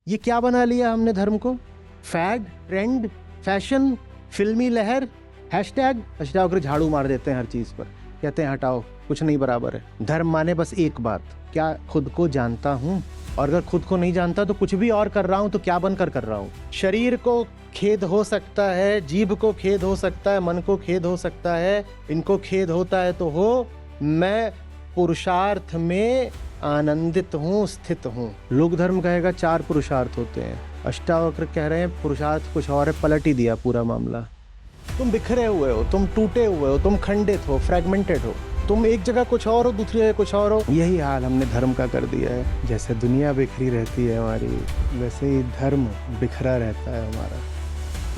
ये क्या बना लिया हमने धर्म को? फैड, ट्रेंड, फैशन, फिल्मी लहर, हैशटैग अगर झाड़ू मार देते हैं हर चीज पर, कहते हैं हटाओ, कुछ नहीं बराबर है। धर्म माने बस एक बात, क्या खुद को जानता हूँ? और अगर खुद को नहीं जानता तो कुछ भी और कर रहा हूँ तो क्या बनकर कर रहा हूँ? शरीर को खेद हो सकता है, जीभ को खेद हो सकता है, मन को खेद हो सकता है, इनको खेद होता है तो हो, मैं पुरुषार्थ में आनंदित हूँ, स्थित हूँ। लोक धर्म कहेगा 4 पुरुषार्थ होते हैं, अष्टावक्र कह रहे हैं पुरुषार्थ कुछ और है, पलट ही दिया पूरा मामला। तुम बिखरे हुए हो, तुम टूटे हुए हो, तुम खंडित हो, फ्रेगमेंटेड हो, तुम एक जगह कुछ और हो, दूसरी जगह कुछ और हो। यही हाल हमने धर्म का कर दिया है। जैसे दुनिया बिखरी रहती है हमारी, वैसे ही धर्म बिखरा रहता है हमारा।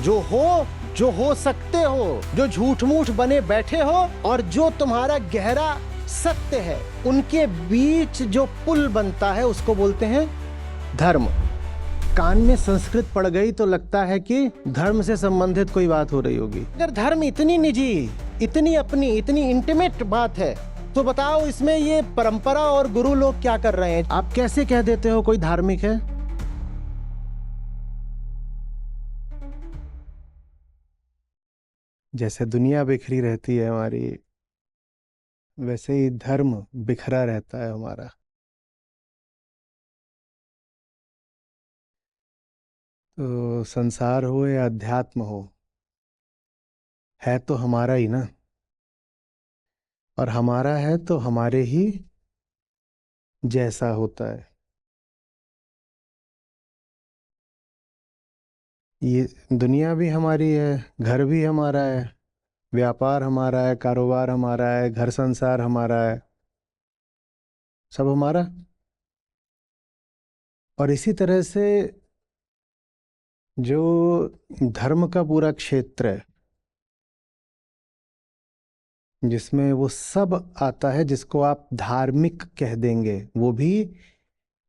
जो हो सकते हो, जो झूठ मूठ बने बैठे हो, और जो तुम्हारा गहरा सत्य है, उनके बीच जो पुल बनता है उसको बोलते हैं धर्म। कान में संस्कृत पड़ गई तो लगता है कि धर्म से संबंधित कोई बात हो रही होगी। अगर धर्म इतनी निजी, इतनी अपनी, इतनी इंटीमेट बात है तो बताओ इसमें ये परंपरा और गुरु लोग क्या कर रहे हैं? आप कैसे कह देते हो कोई धार्मिक है? जैसे दुनिया बिखरी रहती है हमारी, वैसे ही धर्म बिखरा रहता है हमारा। तो संसार हो या अध्यात्म हो, है तो हमारा ही ना, और हमारा है तो हमारे ही जैसा होता है। ये दुनिया भी हमारी है, घर भी हमारा है, व्यापार हमारा है, कारोबार हमारा है, घर संसार हमारा है, सब हमारा। और इसी तरह से जो धर्म का पूरा क्षेत्र है, जिसमें वो सब आता है जिसको आप धार्मिक कह देंगे, वो भी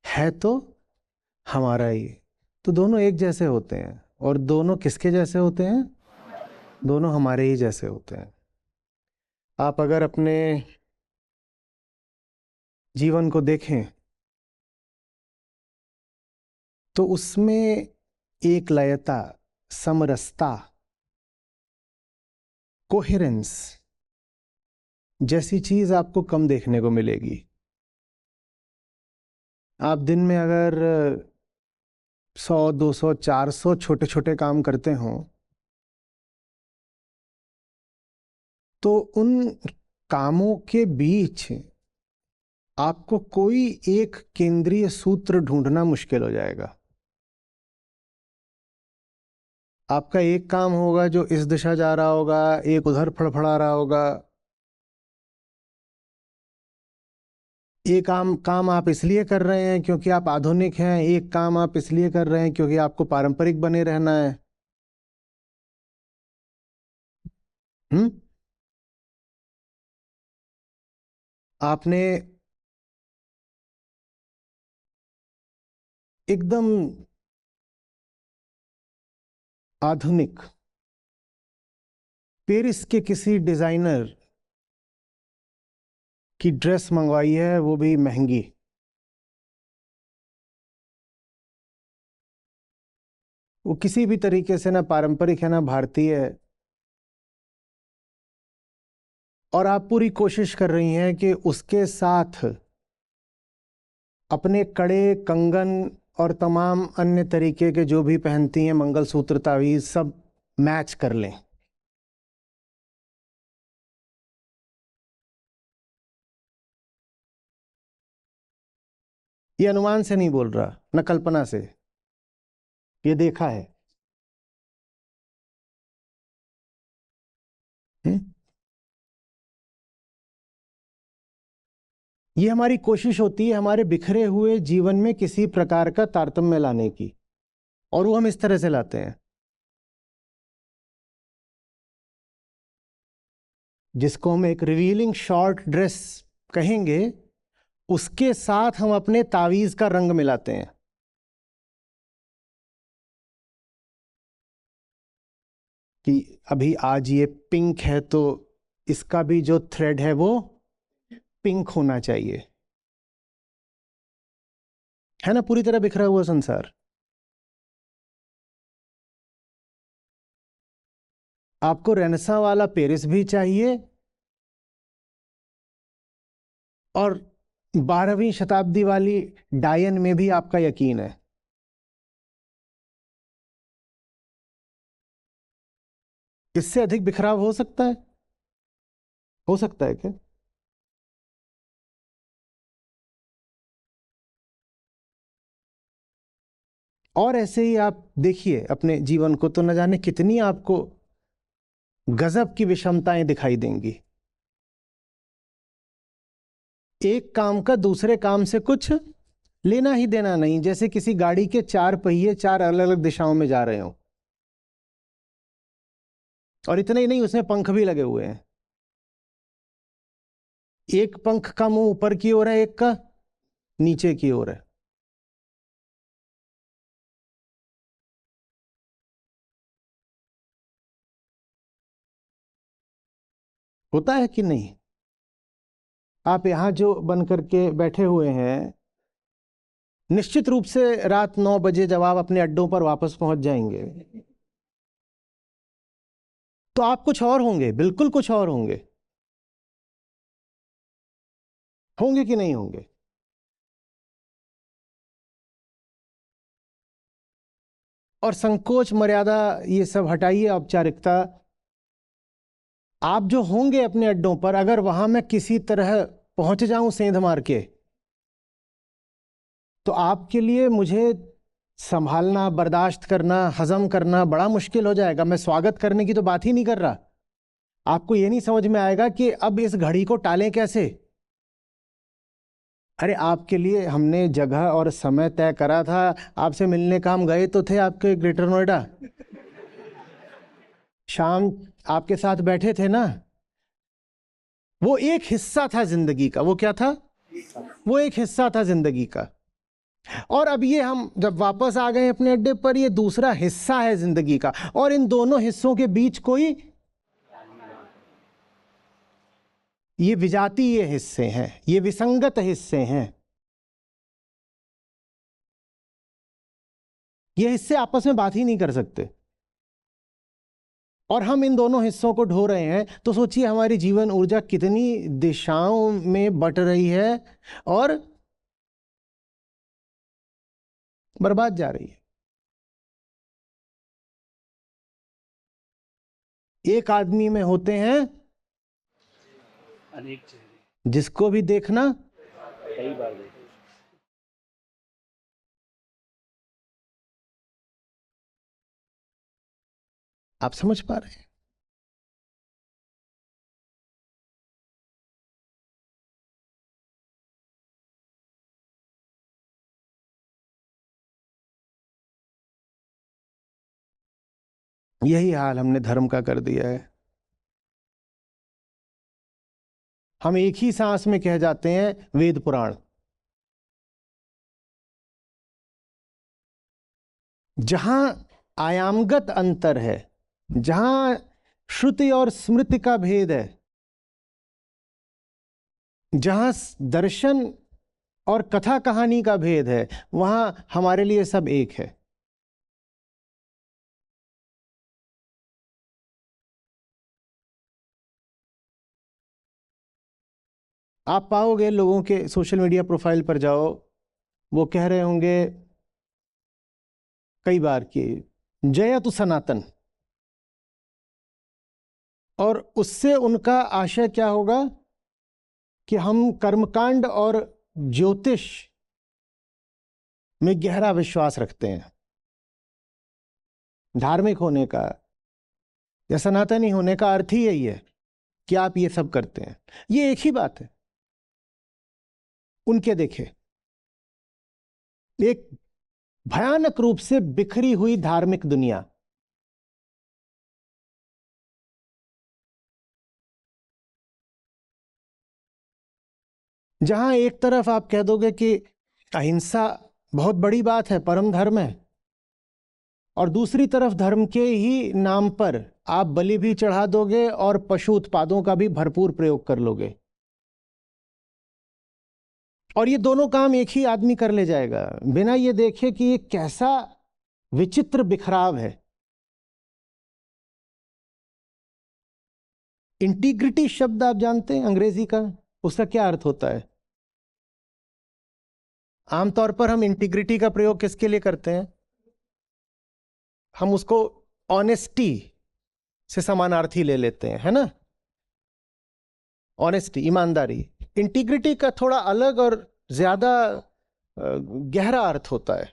है तो हमारा ही। तो दोनों एक जैसे होते हैं, और दोनों किसके जैसे होते हैं? दोनों हमारे ही जैसे होते हैं। आप अगर अपने जीवन को देखें तो उसमें एक लयता, समरसता, कोहेरेंस जैसी चीज आपको कम देखने को मिलेगी। आप दिन में अगर 100, 200, 400 छोटे छोटे काम करते हो तो उन कामों के बीच आपको कोई एक केंद्रीय सूत्र ढूंढना मुश्किल हो जाएगा। आपका एक काम होगा जो इस दिशा जा रहा होगा, एक उधर फड़फड़ा रहा होगा। एक काम आप इसलिए कर रहे हैं क्योंकि आप आधुनिक हैं, एक काम आप इसलिए कर रहे हैं क्योंकि आपको पारंपरिक बने रहना है। हम्म। आपने एकदम आधुनिक पेरिस के किसी डिजाइनर की ड्रेस मंगवाई है, वो भी महंगी। वो किसी भी तरीके से ना पारंपरिक है ना भारतीय है, और आप पूरी कोशिश कर रही हैं कि उसके साथ अपने कड़े, कंगन और तमाम अन्य तरीके के जो भी पहनती हैं, मंगलसूत्र, तावीज, सब मैच कर लें। ये अनुमान से नहीं बोल रहा, न कल्पना से, ये देखा है। हुँ? ये हमारी कोशिश होती है हमारे बिखरे हुए जीवन में किसी प्रकार का तारतम्य लाने की, और वो हम इस तरह से लाते हैं जिसको हम एक रिवीलिंग शॉर्ट ड्रेस कहेंगे, उसके साथ हम अपने तावीज का रंग मिलाते हैं। कि अभी आज ये पिंक है तो इसका भी जो थ्रेड है वो पिंक होना चाहिए, है ना? पूरी तरह बिखरा हुआ संसार। आपको रेनेसां वाला पेरिस भी चाहिए और 12वीं शताब्दी वाली डायन में भी आपका यकीन है। इससे अधिक बिखराव हो सकता है? हो सकता है क्या? और ऐसे ही आप देखिए अपने जीवन को, तो न जाने कितनी आपको गजब की विषमताएं दिखाई देंगी। एक काम का दूसरे काम से कुछ लेना ही देना नहीं, जैसे किसी गाड़ी के 4 पहिए 4 अलग अलग दिशाओं में जा रहे हो, और इतना ही नहीं, उसमें पंख भी लगे हुए हैं। एक पंख का मुंह ऊपर की ओर है, एक का नीचे की ओर है। होता है कि नहीं? आप यहां जो बन करके बैठे हुए हैं, निश्चित रूप से रात 9 बजे जब आप अपने अड्डों पर वापस पहुंच जाएंगे, तो आप कुछ और होंगे, बिल्कुल कुछ और होंगे। होंगे कि नहीं होंगे? और संकोच, मर्यादा, ये सब हटाइए, औपचारिकता। आप जो होंगे अपने अड्डों पर, अगर वहां मैं किसी तरह पहुंच जाऊं सेंध मार के, तो आपके लिए मुझे संभालना, बर्दाश्त करना, हजम करना बड़ा मुश्किल हो जाएगा। मैं स्वागत करने की तो बात ही नहीं कर रहा। आपको ये नहीं समझ में आएगा कि अब इस घड़ी को टालें कैसे। अरे आपके लिए हमने जगह और समय तय करा था, आपसे मिलने का हम गए तो थे आपके ग्रेटर नोएडा, शाम आपके साथ बैठे थे ना। वो एक हिस्सा था जिंदगी का। वो क्या था? वो एक हिस्सा था जिंदगी का। और अब ये हम जब वापस आ गए अपने अड्डे पर, ये दूसरा हिस्सा है जिंदगी का, और इन दोनों हिस्सों के बीच कोई, ये विजातीय हिस्से हैं, ये विसंगत हिस्से हैं। ये हिस्से आपस में बात ही नहीं कर सकते, और हम इन दोनों हिस्सों को ढो रहे हैं। तो सोचिए हमारी जीवन ऊर्जा कितनी दिशाओं में बट रही है और बर्बाद जा रही है। एक आदमी में होते हैं अनेक चेहरे, जिसको भी देखना कई बार देखे। आप समझ पा रहे हैं? यही हाल हमने धर्म का कर दिया है। हम एक ही सांस में कह जाते हैं वेद पुराण। जहां आयामगत अंतर है, जहां श्रुति और स्मृति का भेद है, जहां दर्शन और कथा कहानी का भेद है, वहां हमारे लिए सब एक है। आप पाओगे लोगों के सोशल मीडिया प्रोफाइल पर जाओ, वो कह रहे होंगे कई बार कि जयतु सनातन, और उससे उनका आशय क्या होगा कि हम कर्मकांड और ज्योतिष में गहरा विश्वास रखते हैं। धार्मिक होने का या सनातनी होने का अर्थ ही यही है कि आप ये सब करते हैं। ये एक ही बात है। उनके देखे एक भयानक रूप से बिखरी हुई धार्मिक दुनिया, जहां एक तरफ आप कह दोगे कि अहिंसा बहुत बड़ी बात है, परम धर्म है, और दूसरी तरफ धर्म के ही नाम पर आप बलि भी चढ़ा दोगे और पशु उत्पादों का भी भरपूर प्रयोग कर लोगे। और ये दोनों काम एक ही आदमी कर ले जाएगा, बिना ये देखे कि ये कैसा विचित्र बिखराव है। इंटीग्रिटी शब्द आप जानते हैं अंग्रेजी का, उसका क्या अर्थ होता है? आमतौर पर हम इंटीग्रिटी का प्रयोग किसके लिए करते हैं? हम उसको ऑनेस्टी से समानार्थी ले लेते हैं, है ना? ऑनेस्टी, ईमानदारी। इंटीग्रिटी का थोड़ा अलग और ज्यादा गहरा अर्थ होता है।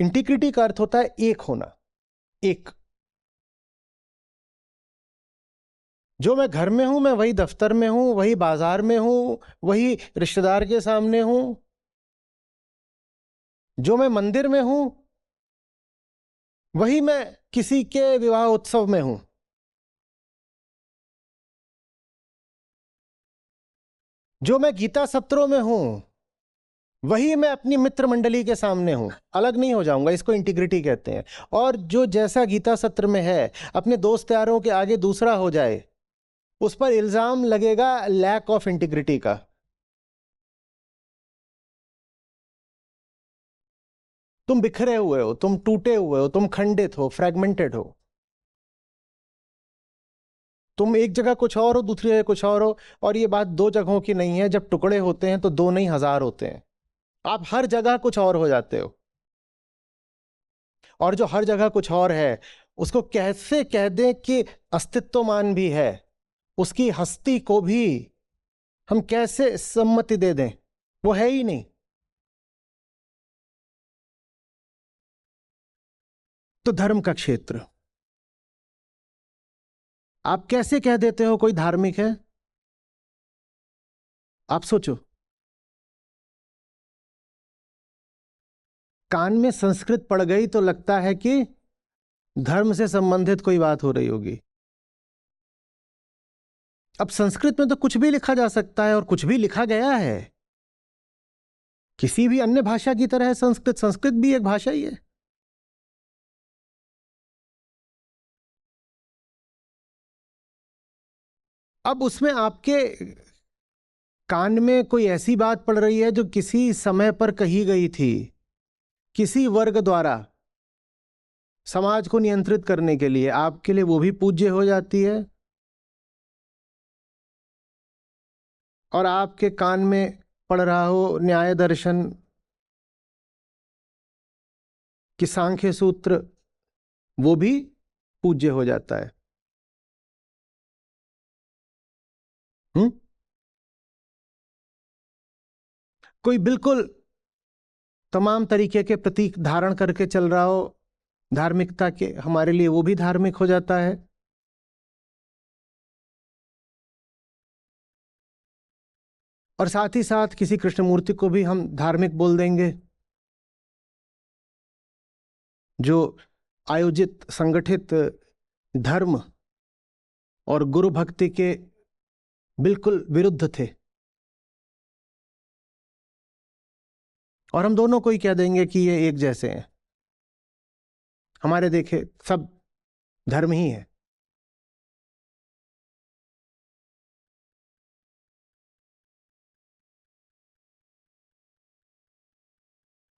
इंटीग्रिटी का अर्थ होता है एक होना, एक। जो मैं घर में हूं मैं वही दफ्तर में हूं, वही बाजार में हूं, वही रिश्तेदार के सामने हूं। जो मैं मंदिर में हूं वही मैं किसी के विवाह उत्सव में हूं। जो मैं गीता सत्रों में हूं वही मैं अपनी मित्र मंडली के सामने हूं, अलग नहीं हो जाऊंगा। इसको इंटीग्रिटी कहते हैं। और जो जैसा गीता सत्र में है अपने दोस्त यारों के आगे दूसरा हो जाए, उस पर इल्जाम लगेगा लैक ऑफ इंटीग्रिटी का। तुम बिखरे हुए हो, तुम टूटे हुए हो, तुम खंडित हो, फ्रैगमेंटेड हो। तुम एक जगह कुछ और हो, दूसरी जगह कुछ और हो। और ये बात दो जगहों की नहीं है। जब टुकड़े होते हैं तो दो नहीं हजार होते हैं। आप हर जगह कुछ और हो जाते हो। और जो हर जगह कुछ और है उसको कैसे कह दें कि अस्तित्वमान भी है, उसकी हस्ती को भी हम कैसे सम्मति दे दें? वो है ही नहीं। तो धर्म का क्षेत्र, आप कैसे कह देते हो कोई धार्मिक है? आप सोचो। कान में संस्कृत पड़ गई तो लगता है कि धर्म से संबंधित कोई बात हो रही होगी। अब संस्कृत में तो कुछ भी लिखा जा सकता है और कुछ भी लिखा गया है। किसी भी अन्य भाषा की तरह है संस्कृत। संस्कृत भी एक भाषा ही है। अब उसमें आपके कान में कोई ऐसी बात पड़ रही है जो किसी समय पर कही गई थी, किसी वर्ग द्वारा समाज को नियंत्रित करने के लिए, आपके लिए वो भी पूज्य हो जाती है। और आपके कान में पड़ रहा हो न्याय दर्शन कि सांख्य सूत्र, वो भी पूज्य हो जाता है। कोई बिल्कुल तमाम तरीके के प्रतीक धारण करके चल रहा हो धार्मिकता के, हमारे लिए वो भी धार्मिक हो जाता है। और साथ ही साथ किसी कृष्णमूर्ति को भी हम धार्मिक बोल देंगे, जो आयोजित संगठित धर्म और गुरु भक्ति के बिल्कुल विरुद्ध थे। और हम दोनों को ही कह देंगे कि ये एक जैसे हैं। हमारे देखे सब धर्म ही है।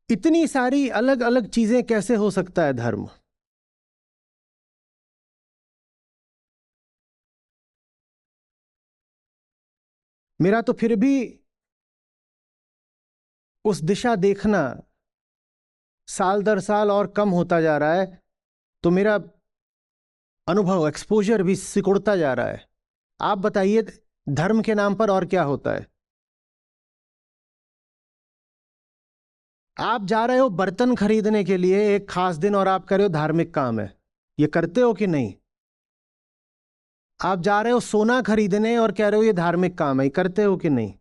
इतनी सारी अलग अलग चीजें कैसे हो सकता है धर्म? मेरा तो फिर भी उस दिशा देखना साल दर साल और कम होता जा रहा है। तो मेरा अनुभव, एक्सपोजर भी सिकुड़ता जा रहा है। आप बताइए, धर्म के नाम पर और क्या होता है? आप जा रहे हो बर्तन खरीदने के लिए एक खास दिन और आप कह रहे हो धार्मिक काम है। ये करते हो कि नहीं? आप जा रहे हो सोना खरीदने और कह रहे हो ये धार्मिक काम है। ये करते हो कि नहीं?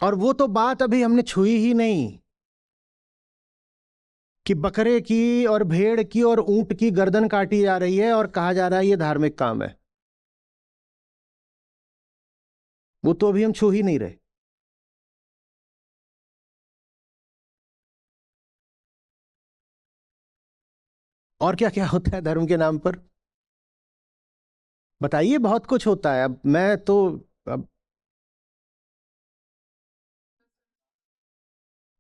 और वो तो बात अभी हमने छुई ही नहीं कि बकरे की और भेड़ की और ऊंट की गर्दन काटी जा रही है और कहा जा रहा है ये धार्मिक काम है। वो तो अभी हम छू ही नहीं रहे। और क्या क्या होता है धर्म के नाम पर? बताइए। बहुत कुछ होता है। अब मैं तो अब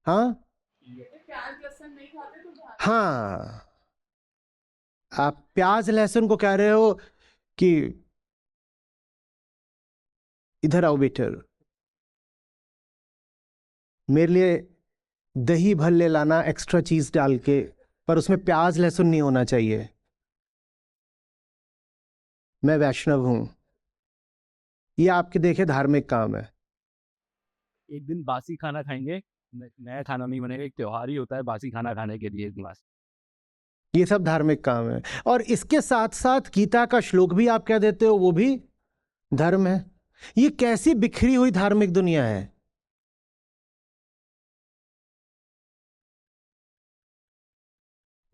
हाँ, प्याज लहसुन नहीं खाते तो धार्मिक। हाँ, आप प्याज लहसुन को कह रहे हो कि इधर आओ बेटर, मेरे लिए दही भल्ले लाना एक्स्ट्रा चीज डाल के, पर उसमें प्याज लहसुन नहीं होना चाहिए। मैं वैष्णव हूं। ये आपके देखे धार्मिक काम है। एक दिन बासी खाना खाएंगे, नया खाना नहीं बनेगा, एक त्योहार ही होता है बासी खाना खाने के लिए एक गिलास। ये सब धार्मिक काम है। और इसके साथ साथ गीता का श्लोक भी आप कह देते हो, वो भी धर्म है। ये कैसी बिखरी हुई धार्मिक दुनिया है।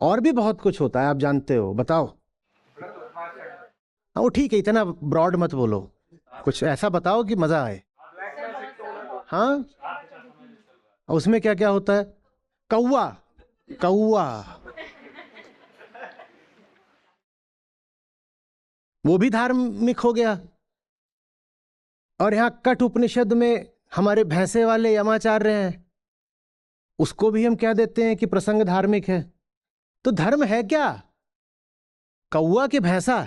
और भी बहुत कुछ होता है, आप जानते हो, बताओ। वो ठीक है, इतना ब्रॉड मत बोलो, कुछ ऐसा बताओ कि मजा आए। हाँ, उसमें क्या क्या होता है? कौवा, कौवा वो भी धार्मिक हो गया। और यहां कठ उपनिषद में हमारे भैंसे वाले यमाचार्य हैं, उसको भी हम कह देते हैं कि प्रसंग धार्मिक है। तो धर्म है क्या? कौवा के भैंसा?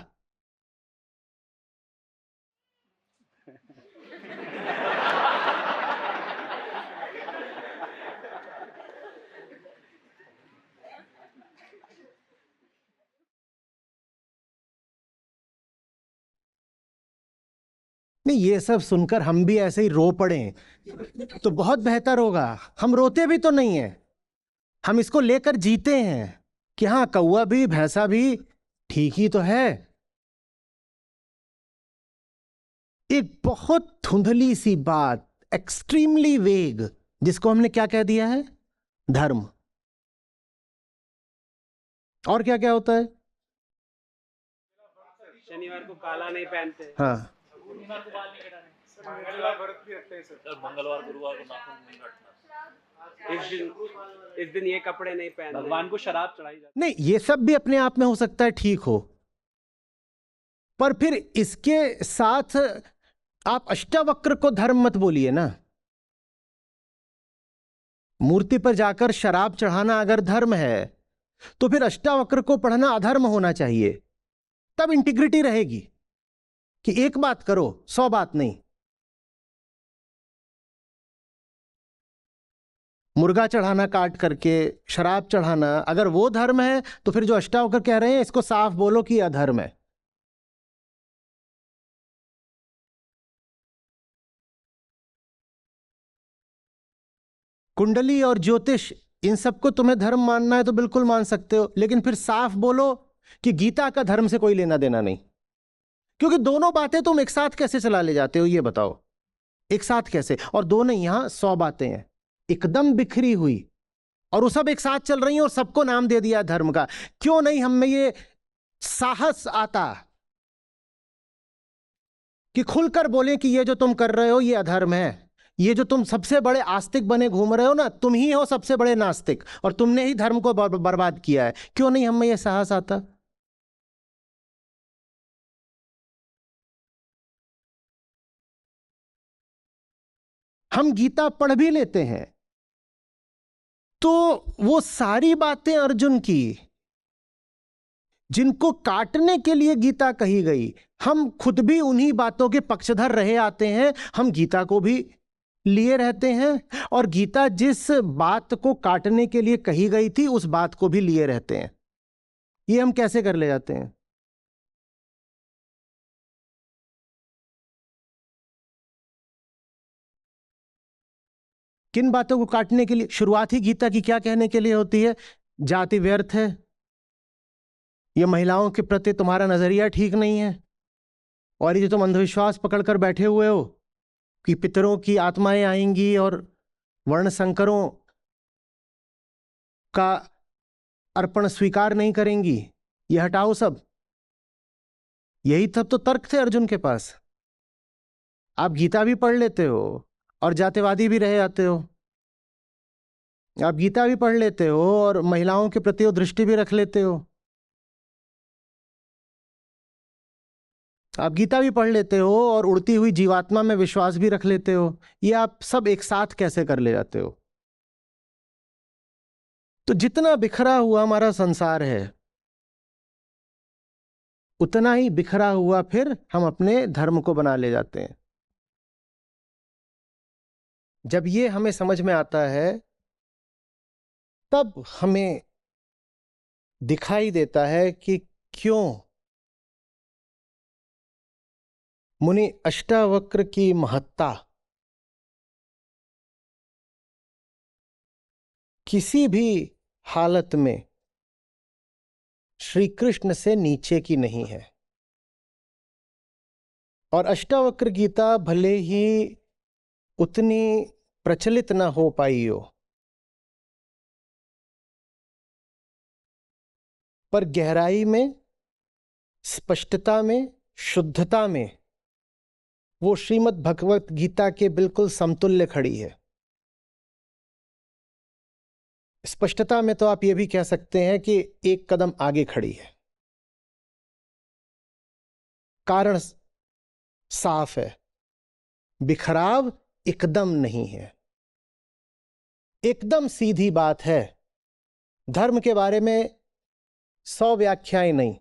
नहीं, ये सब सुनकर हम भी ऐसे ही रो पड़े तो बहुत बेहतर होगा। हम रोते भी तो नहीं है, हम इसको लेकर जीते हैं कि हाँ, कौवा भी भैंसा भी ठीक ही तो है। एक बहुत धुंधली सी बात, एक्सट्रीमली वेग, जिसको हमने क्या कह दिया है? धर्म। और क्या क्या होता है? शनिवार को काला नहीं पहनते। हाँ, मंगलवार व्रत भी रखते हैं सर। मंगलवार गुरुवार को नाखून नहीं काटना। इस दिन ये कपड़े नहीं पहनते। भगवान को शराब चढ़ाई जाती नहीं, ये सब भी अपने आप में हो सकता है ठीक हो, पर फिर इसके साथ आप अष्टावक्र को धर्म मत बोलिए ना। मूर्ति पर जाकर शराब चढ़ाना अगर धर्म है तो फिर अष्टावक्र को पढ़ना अधर्म होना चाहिए। तब इंटीग्रिटी रहेगी कि एक बात करो, 100 बात नहीं। मुर्गा चढ़ाना काट करके, शराब चढ़ाना, अगर वो धर्म है तो फिर जो अष्टावक्र कह रहे हैं इसको साफ बोलो कि अधर्म है। कुंडली और ज्योतिष, इन सबको तुम्हें धर्म मानना है तो बिल्कुल मान सकते हो, लेकिन फिर साफ बोलो कि गीता का धर्म से कोई लेना देना नहीं। क्योंकि दोनों बातें तुम एक साथ कैसे चला ले जाते हो, ये बताओ। एक साथ कैसे? और दो नहीं, यहां 100 बातें हैं एकदम बिखरी हुई, और वो सब एक साथ चल रही हैं और सबको नाम दे दिया धर्म का। क्यों नहीं हम में ये साहस आता कि खुलकर बोलें कि ये जो तुम कर रहे हो ये अधर्म है। ये जो तुम सबसे बड़े आस्तिक बने घूम रहे हो ना, तुम ही हो सबसे बड़े नास्तिक, और तुमने ही धर्म को बर्बाद किया है। क्यों नहीं हम में ये साहस आता? हम गीता पढ़ भी लेते हैं तो वो सारी बातें अर्जुन की जिनको काटने के लिए गीता कही गई, हम खुद भी उन्हीं बातों के पक्षधर रहे आते हैं। हम गीता को भी लिए रहते हैं, और गीता जिस बात को काटने के लिए कही गई थी उस बात को भी लिए रहते हैं। ये हम कैसे कर ले जाते हैं? किन बातों को काटने के लिए? शुरुआत ही गीता की क्या कहने के लिए होती है? जाति व्यर्थ है, ये महिलाओं के प्रति तुम्हारा नजरिया ठीक नहीं है, और ये जो तुम अंधविश्वास पकड़कर बैठे हुए हो कि पितरों की आत्माएं आएंगी और वर्ण संकरों का अर्पण स्वीकार नहीं करेंगी, ये हटाओ सब। यही तब तो तर्क थे अर्जुन के पास। आप गीता भी पढ़ लेते हो और जातिवादी भी रहे आते हो। आप गीता भी पढ़ लेते हो और महिलाओं के प्रति वो दृष्टि भी रख लेते हो। आप गीता भी पढ़ लेते हो और उड़ती हुई जीवात्मा में विश्वास भी रख लेते हो। ये आप सब एक साथ कैसे कर ले जाते हो? तो जितना बिखरा हुआ हमारा संसार है, उतना ही बिखरा हुआ फिर हम अपने धर्म को बना ले जाते हैं। जब ये हमें समझ में आता है, तब हमें दिखाई देता है कि क्यों मुनि अष्टावक्र की महत्ता किसी भी हालत में श्री कृष्ण से नीचे की नहीं है। और अष्टावक्र गीता भले ही उतनी प्रचलित ना हो पाई हो, पर गहराई में, स्पष्टता में, शुद्धता में वो श्रीमद् भगवत गीता के बिल्कुल समतुल्य खड़ी है। स्पष्टता में तो आप ये भी कह सकते हैं कि एक कदम आगे खड़ी है। कारण साफ है, बिखराव एकदम नहीं है, एकदम सीधी बात है। धर्म के बारे में 100 व्याख्याएं नहीं,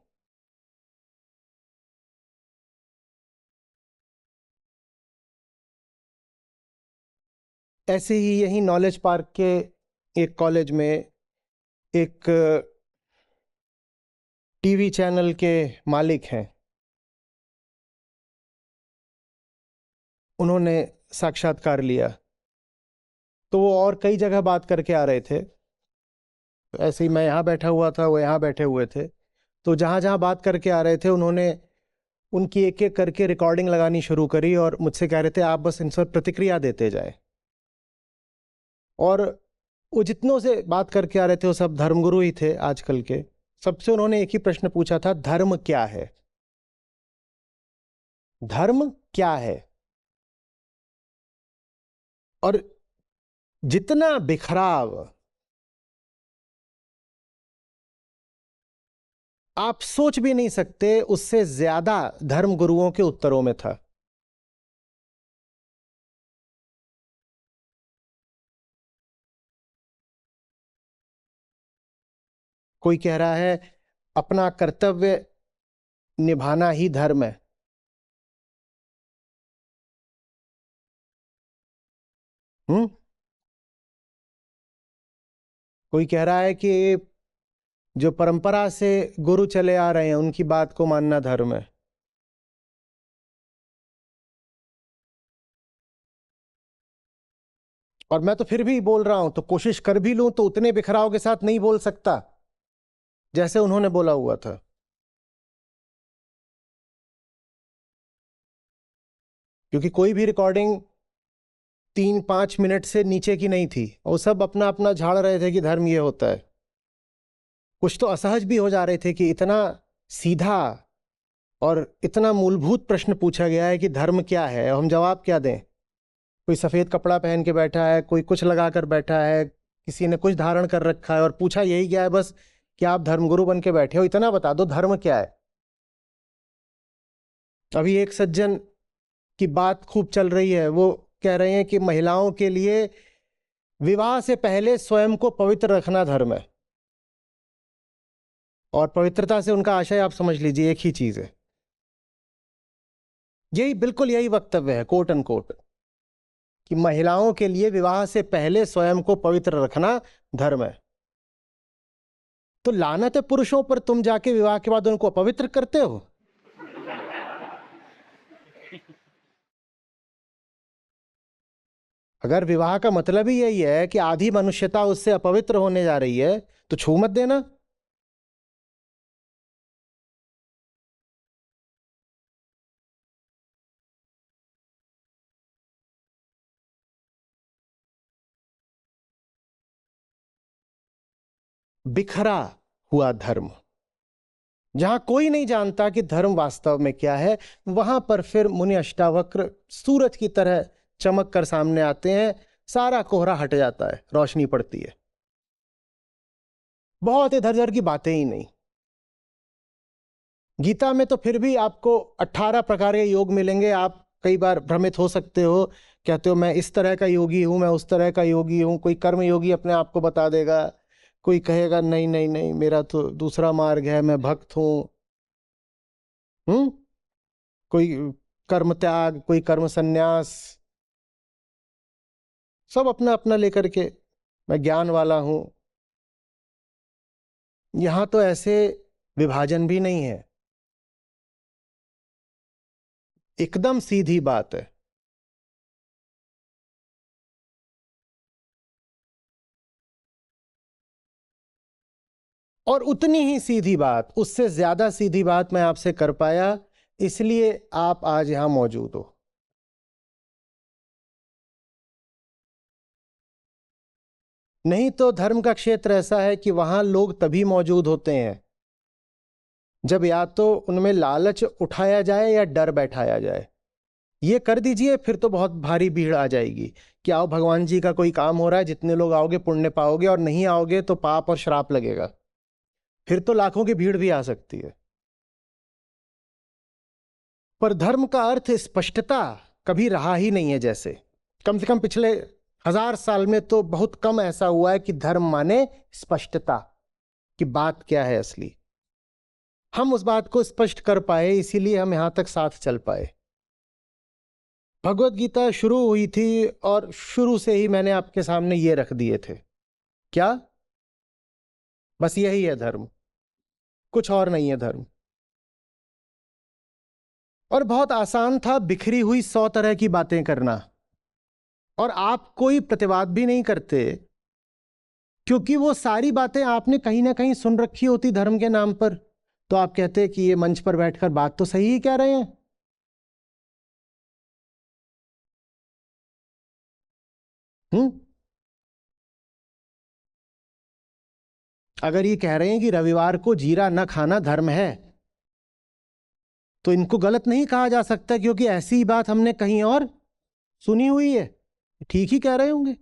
ऐसे ही यही नॉलेज पार्क के एक कॉलेज में एक टीवी चैनल के मालिक हैं, उन्होंने साक्षात्कार लिया। तो वो और कई जगह बात करके आ रहे थे, ऐसे ही मैं यहाँ बैठा हुआ था, वो यहाँ बैठे हुए थे। तो जहाँ जहाँ बात करके आ रहे थे, उन्होंने उनकी एक एक करके रिकॉर्डिंग लगानी शुरू करी और मुझसे कह रहे थे आप बस इन पर प्रतिक्रिया देते जाए। और वो जितनों से बात करके आ रहे थे वो सब धर्मगुरु ही थे आजकल के। सबसे उन्होंने एक ही प्रश्न पूछा था, धर्म क्या है? धर्म क्या है? और जितना बिखराव आप सोच भी नहीं सकते, उससे ज्यादा धर्म गुरुओं के उत्तरों में था। कोई कह रहा है अपना कर्तव्य निभाना ही धर्म है। कोई कह रहा है कि जो परंपरा से गुरु चले आ रहे हैं उनकी बात को मानना धर्म है। और मैं तो फिर भी बोल रहा हूं, तो कोशिश कर भी लूं तो उतने बिखराव के साथ नहीं बोल सकता जैसे उन्होंने बोला हुआ था। क्योंकि कोई भी रिकॉर्डिंग 3-5 मिनट से नीचे की नहीं थी, और सब अपना अपना झाड़ रहे थे कि धर्म ये होता है। कुछ तो असहज भी हो जा रहे थे कि इतना सीधा और इतना मूलभूत प्रश्न पूछा गया है कि धर्म क्या है, और हम जवाब क्या दें। कोई सफेद कपड़ा पहन के बैठा है, कोई कुछ लगा कर बैठा है, किसी ने कुछ धारण कर रखा है, और पूछा यही गया है बस कि आप धर्मगुरु बन के बैठे हो, इतना बता दो धर्म क्या है। अभी एक सज्जन की बात खूब चल रही है, वो कह रहे हैं कि महिलाओं के लिए विवाह से पहले स्वयं को पवित्र रखना धर्म है। और पवित्रता से उनका आशय आप समझ लीजिए एक ही चीज है, यही बिल्कुल यही वक्तव्य है, कोट एंड कोट, कि महिलाओं के लिए विवाह से पहले स्वयं को पवित्र रखना धर्म है। तो लानत है पुरुषों पर, तुम जाके विवाह के बाद उनको अपवित्र करते हो। अगर विवाह का मतलब ही यही है कि आधी मनुष्यता उससे अपवित्र होने जा रही है, तो छू मत देना। बिखरा हुआ धर्म, जहां कोई नहीं जानता कि धर्म वास्तव में क्या है, वहां पर फिर मुनि अष्टावक्र सूरज की तरह चमक कर सामने आते हैं। सारा कोहरा हट जाता है, रोशनी पड़ती है, बहुत इधर उधर की बातें ही नहीं। गीता में तो फिर भी आपको 18 प्रकार के योग मिलेंगे। आप कई बार भ्रमित हो सकते हो, कहते हो मैं इस तरह का योगी हूं, मैं उस तरह का योगी हूं। कोई कर्म योगी अपने आप को बता देगा, कोई कहेगा नहीं नहीं नहीं, मेरा तो दूसरा मार्ग है, मैं भक्त हूं। कोई कर्म त्याग, कोई कर्म संन्यास, सब अपना अपना लेकर के मैं ज्ञान वाला हूं। यहां तो ऐसे विभाजन भी नहीं है, एकदम सीधी बात है। और उतनी ही सीधी बात, उससे ज्यादा सीधी बात मैं आपसे कर पाया, इसलिए आप आज यहां मौजूद हो। नहीं तो धर्म का क्षेत्र ऐसा है कि वहां लोग तभी मौजूद होते हैं जब या तो उनमें लालच उठाया जाए या डर बैठाया जाए। ये कर दीजिए, फिर तो बहुत भारी भीड़ आ जाएगी कि आओ भगवान जी का कोई काम हो रहा है, जितने लोग आओगे पुण्य पाओगे, और नहीं आओगे तो पाप और श्राप लगेगा। फिर तो लाखों की भीड़ भी आ सकती है। पर धर्म का अर्थ स्पष्टता कभी रहा ही नहीं है। जैसे कम से कम पिछले 1000 साल में तो बहुत कम ऐसा हुआ है कि धर्म माने स्पष्टता कि बात क्या है असली। हम उस बात को स्पष्ट कर पाए, इसीलिए हम यहां तक साथ चल पाए। भगवत गीता शुरू हुई थी और शुरू से ही मैंने आपके सामने ये रख दिए थे, क्या? बस यही है धर्म, कुछ और नहीं है धर्म। और बहुत आसान था बिखरी हुई 100 तरह की बातें करना, और आप कोई प्रतिवाद भी नहीं करते, क्योंकि वो सारी बातें आपने कहीं ना कहीं सुन रखी होती धर्म के नाम पर। तो आप कहते कि ये मंच पर बैठकर बात तो सही ही कह रहे हैं। अगर ये कह रहे हैं कि रविवार को जीरा न खाना धर्म है, तो इनको गलत नहीं कहा जा सकता, क्योंकि ऐसी ही बात हमने कहीं और सुनी हुई है। ठीक ही कह रहे होंगे।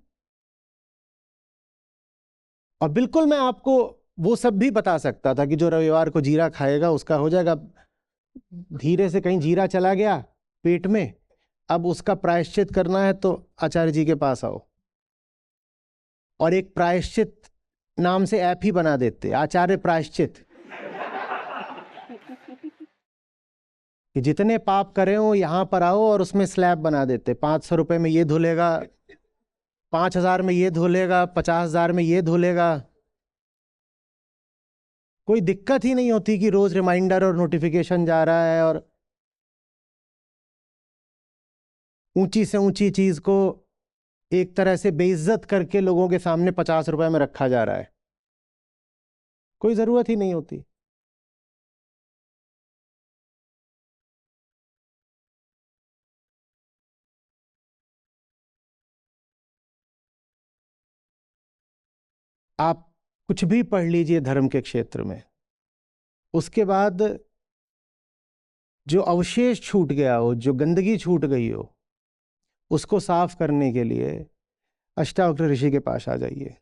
और बिल्कुल मैं आपको वो सब भी बता सकता था कि जो रविवार को जीरा खाएगा उसका हो जाएगा। धीरे से कहीं जीरा चला गया पेट में, अब उसका प्रायश्चित करना है तो आचार्य जी के पास आओ। और एक प्रायश्चित नाम से ऐप ही बना देते, आचार्य प्रायश्चित, कि जितने पाप करे हो यहां पर आओ, और उसमें स्लैब बना देते। 500 रुपए में ये धुलेगा, 5000 में ये धुलेगा, 50,000 में ये धुलेगा। कोई दिक्कत ही नहीं होती कि रोज रिमाइंडर और नोटिफिकेशन जा रहा है, और ऊंची से ऊंची चीज को एक तरह से बेइज्जत करके लोगों के सामने 50 रुपए में रखा जा रहा है। कोई जरूरत ही नहीं होती। आप कुछ भी पढ़ लीजिए धर्म के क्षेत्र में, उसके बाद जो अवशेष छूट गया हो, जो गंदगी छूट गई हो, उसको साफ करने के लिए अष्टावक्र ऋषि के पास आ जाइए।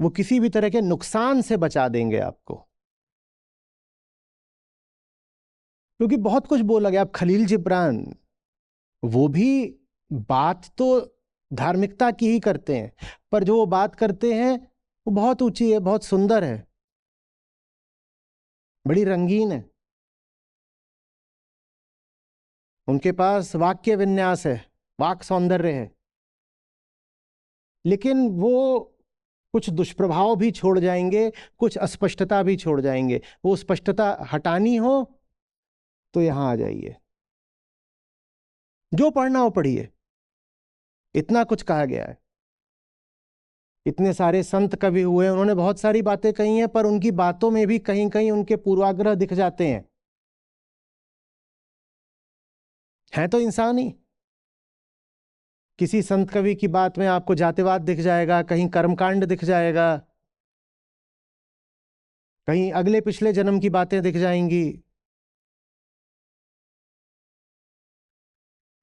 वो किसी भी तरह के नुकसान से बचा देंगे आपको। क्योंकि बहुत कुछ बोला गया। अब खलील जिब्रान, वो भी बात तो धार्मिकता की ही करते हैं, पर जो वो बात करते हैं वो बहुत ऊंची है, बहुत सुंदर है, बड़ी रंगीन है। उनके पास वाक्य विन्यास है, वाक सौंदर्य है। लेकिन वो कुछ दुष्प्रभाव भी छोड़ जाएंगे, कुछ अस्पष्टता भी छोड़ जाएंगे। वो स्पष्टता हटानी हो तो यहां आ जाइए, जो पढ़ना हो पढ़िए। इतना कुछ कहा गया है। इतने सारे संत कवि हुए, उन्होंने बहुत सारी बातें कही हैं, पर उनकी बातों में भी कहीं कहीं उनके पूर्वाग्रह दिख जाते हैं। है तो इंसान ही। किसी संत कवि की बात में आपको जातिवाद दिख जाएगा, कहीं कर्मकांड दिख जाएगा, कहीं अगले पिछले जन्म की बातें दिख जाएंगी,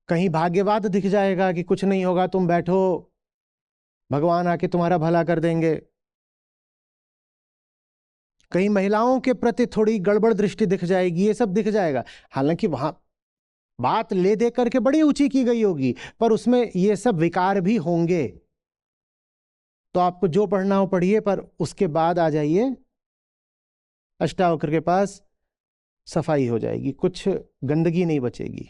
कहीं भाग्यवाद दिख जाएगा कि कुछ नहीं होगा, तुम बैठो, भगवान आके तुम्हारा भला कर देंगे। कहीं महिलाओं के प्रति थोड़ी गड़बड़ दृष्टि दिख जाएगी, ये सब दिख जाएगा। हालांकि वहां बात ले दे करके बड़ी ऊंची की गई होगी, पर उसमें ये सब विकार भी होंगे। तो आपको जो पढ़ना हो पढ़िए, पर उसके बाद आ जाइए अष्टावक्र के पास, सफाई हो जाएगी, कुछ गंदगी नहीं बचेगी।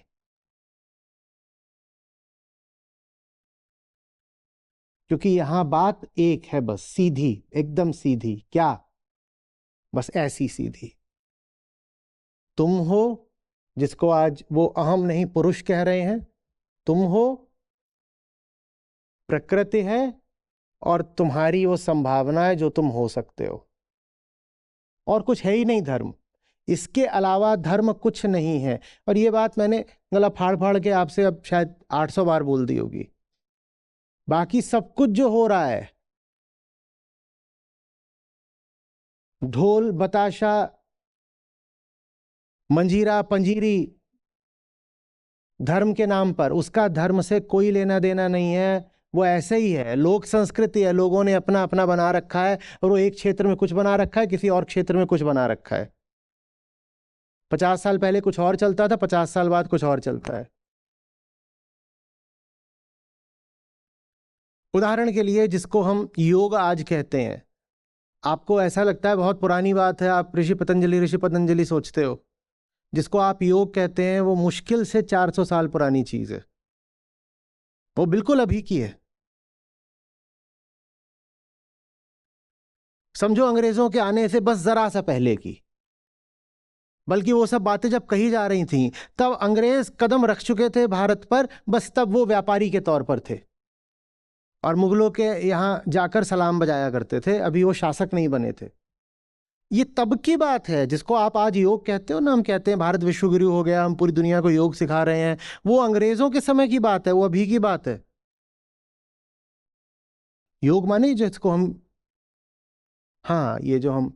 क्योंकि यहां बात एक है, बस सीधी, एकदम सीधी। क्या? बस ऐसी सीधी। तुम हो, जिसको आज वो अहम नहीं पुरुष कह रहे हैं, तुम हो, प्रकृति है, और तुम्हारी वो संभावना है जो तुम हो सकते हो। और कुछ है ही नहीं धर्म, इसके अलावा धर्म कुछ नहीं है। और ये बात मैंने गला फाड़ फाड़ के आपसे अब शायद 800 बार बोल दी होगी। बाकी सब कुछ जो हो रहा है, ढोल बताशा मंजीरा पंजीरी, धर्म के नाम पर, उसका धर्म से कोई लेना देना नहीं है। वो ऐसे ही है, लोक संस्कृति है, लोगों ने अपना अपना बना रखा है, और वो एक क्षेत्र में कुछ बना रखा है, किसी और क्षेत्र में कुछ बना रखा है। 50 साल पहले कुछ और चलता था, 50 साल बाद कुछ और चलता है। उदाहरण के लिए, जिसको हम योग आज कहते हैं, आपको ऐसा लगता है बहुत पुरानी बात है, आप ऋषि पतंजलि सोचते हो। जिसको आप योग कहते हैं वो मुश्किल से 400 साल पुरानी चीज है, वो बिल्कुल अभी की है। समझो अंग्रेजों के आने से बस जरा सा पहले की। बल्कि वो सब बातें जब कही जा रही थीं, तब अंग्रेज कदम रख चुके थे भारत पर, बस तब वो व्यापारी के तौर पर थे और मुगलों के यहां जाकर सलाम बजाया करते थे, अभी वो शासक नहीं बने थे। ये तब की बात है। जिसको आप आज योग कहते हो ना, हम कहते हैं भारत विश्वगुरु हो गया, हम पूरी दुनिया को योग सिखा रहे हैं, वो अंग्रेजों के समय की बात है, वो अभी की बात है। योग माने जिसको हम, हाँ, ये जो हम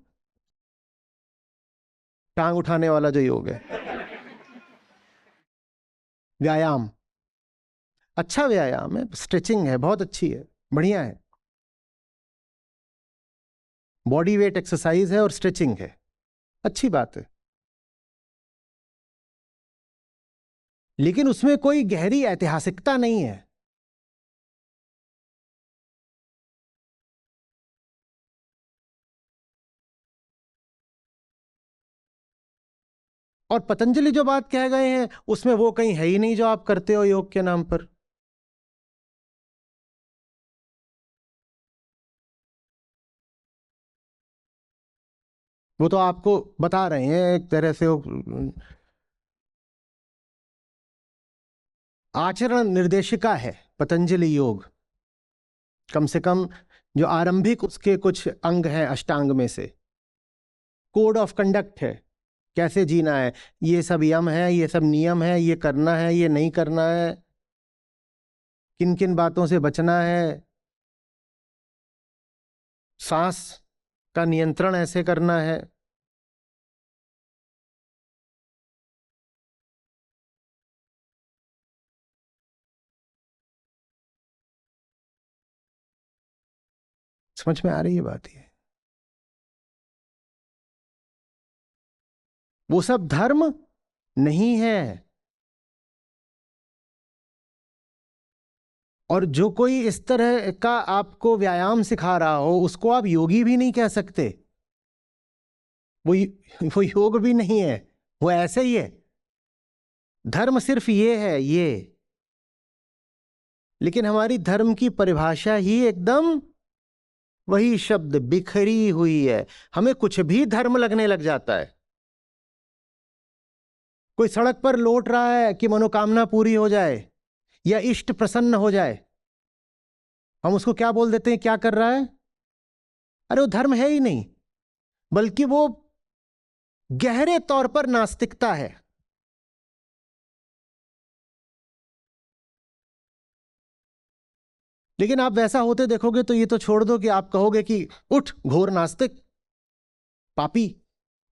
टांग उठाने वाला जो योग है, व्यायाम, अच्छा व्यायाम है, स्ट्रेचिंग है, बहुत अच्छी है, बढ़िया है, बॉडी वेट एक्सरसाइज है और स्ट्रेचिंग है, अच्छी बात है। लेकिन उसमें कोई गहरी ऐतिहासिकता नहीं है। और पतंजलि जो बात कह गए हैं, उसमें वो कहीं है ही नहीं जो आप करते हो योग के नाम पर। वो तो आपको बता रहे हैं एक तरह से, वो आचरण निर्देशिका है पतंजलि योग। कम से कम जो आरंभिक उसके कुछ अंग हैं अष्टांग में से, कोड ऑफ कंडक्ट है, कैसे जीना है, ये सब यम है, ये सब नियम है, ये करना है, ये नहीं करना है, किन किन बातों से बचना है, सांस का नियंत्रण ऐसे करना है। समझ में आ रही है बात? ये वो सब धर्म नहीं है। और जो कोई इस तरह का आपको व्यायाम सिखा रहा हो, उसको आप योगी भी नहीं कह सकते। वो योग भी नहीं है, वो ऐसे ही है। धर्म सिर्फ ये है, ये। लेकिन हमारी धर्म की परिभाषा ही एकदम वही शब्द बिखरी हुई है। हमें कुछ भी धर्म लगने लग जाता है। कोई सड़क पर लौट रहा है कि मनोकामना पूरी हो जाए या इष्ट प्रसन्न हो जाए, हम उसको क्या बोल देते हैं, क्या कर रहा है? अरे वो धर्म है ही नहीं, बल्कि वो गहरे तौर पर नास्तिकता है। लेकिन आप वैसा होते देखोगे तो ये तो छोड़ दो कि आप कहोगे कि उठ घोर नास्तिक, पापी।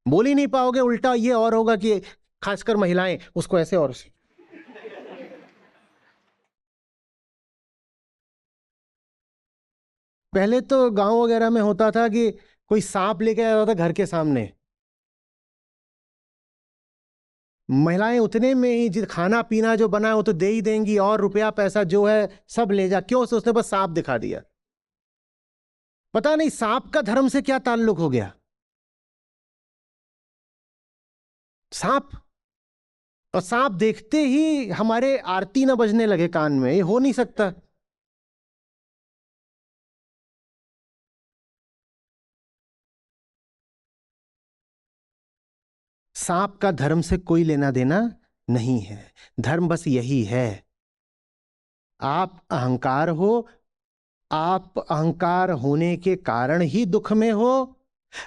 बोल ही नहीं पाओगे, उल्टा ये और होगा कि खासकर महिलाएं उसको ऐसे और से। पहले तो गांव वगैरह में होता था कि कोई सांप लेके आया था घर के सामने, महिलाएं उतने में ही खाना पीना जो बना है वो तो दे ही देंगी, और रुपया पैसा जो है सब ले जा। क्यों से? उसने बस सांप दिखा दिया। पता नहीं सांप का धर्म से क्या ताल्लुक हो गया। सांप, और सांप देखते ही हमारे आरती ना बजने लगे कान में, ये हो नहीं सकता। सांप का धर्म से कोई लेना देना नहीं है। धर्म बस यही है, आप अहंकार हो, आप अहंकार होने के कारण ही दुख में हो,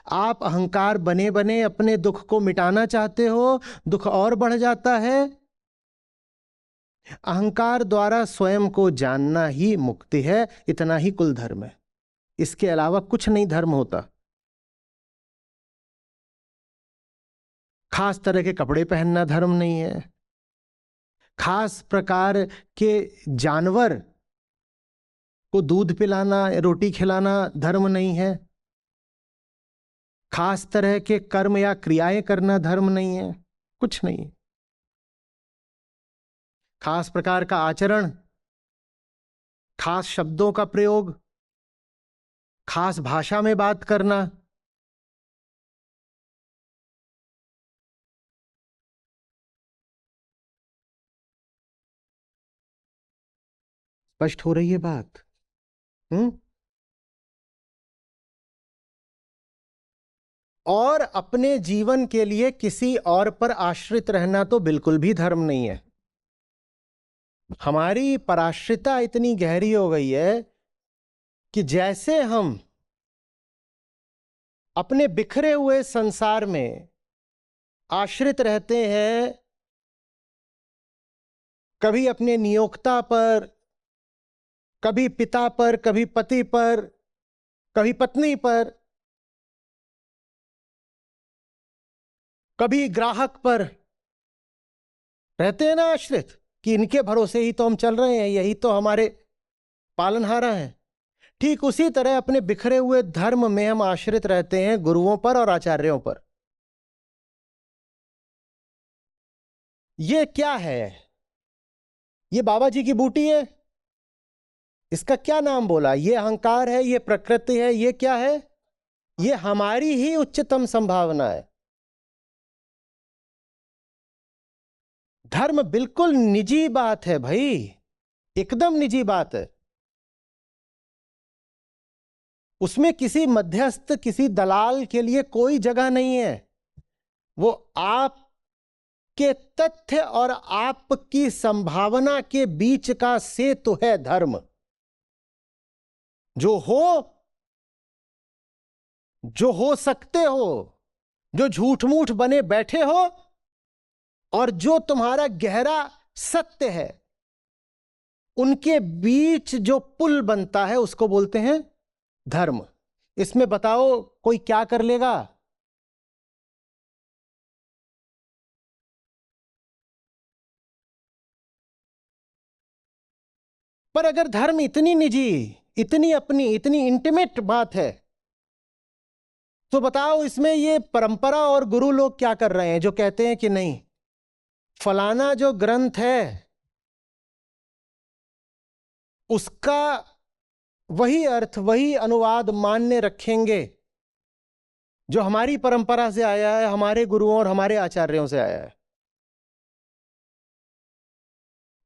आप अहंकार बने बने अपने दुख को मिटाना चाहते हो, दुख और बढ़ जाता है। अहंकार द्वारा स्वयं को जानना ही मुक्ति है, इतना ही कुल धर्म है। इसके अलावा कुछ नहीं धर्म होता। खास तरह के कपड़े पहनना धर्म नहीं है, खास प्रकार के जानवर को दूध पिलाना, रोटी खिलाना धर्म नहीं है, खास तरह के कर्म या क्रियाएं करना धर्म नहीं है, कुछ नहीं। खास प्रकार का आचरण, खास शब्दों का प्रयोग, खास भाषा में बात करना, स्पष्ट हो रही है बात? और अपने जीवन के लिए किसी और पर आश्रित रहना तो बिल्कुल भी धर्म नहीं है। हमारी पराश्रिता इतनी गहरी हो गई है कि जैसे हम अपने बिखरे हुए संसार में आश्रित रहते हैं, कभी अपने नियोक्ता पर, कभी पिता पर, कभी पति पर, कभी पत्नी पर, कभी ग्राहक पर रहते हैं ना आश्रित, कि इनके भरोसे ही तो हम चल रहे हैं, यही तो हमारे पालनहारा हैं। ठीक उसी तरह अपने बिखरे हुए धर्म में हम आश्रित रहते हैं गुरुओं पर और आचार्यों पर। ये क्या है? ये बाबा जी की बूटी है, इसका क्या नाम बोला? ये अहंकार है, ये प्रकृति है, ये क्या है? ये हमारी ही उच्चतम संभावना है। धर्म बिल्कुल निजी बात है भाई, एकदम निजी बात है। उसमें किसी मध्यस्थ, किसी दलाल के लिए कोई जगह नहीं है। वो आपके तथ्य और आपकी संभावना के बीच का सेतु है धर्म। जो हो सकते हो, जो झूठ मूठ बने बैठे हो, और जो तुम्हारा गहरा सत्य है, उनके बीच जो पुल बनता है उसको बोलते हैं धर्म। इसमें बताओ कोई क्या कर लेगा? पर अगर धर्म इतनी निजी, इतनी अपनी, इतनी इंटीमेट बात है, तो बताओ इसमें ये परंपरा और गुरु लोग क्या कर रहे हैं, जो कहते हैं कि नहीं, फलाना जो ग्रंथ है उसका वही अर्थ, वही अनुवाद मान्य रखेंगे जो हमारी परंपरा से आया है, हमारे गुरुओं और हमारे आचार्यों से आया है।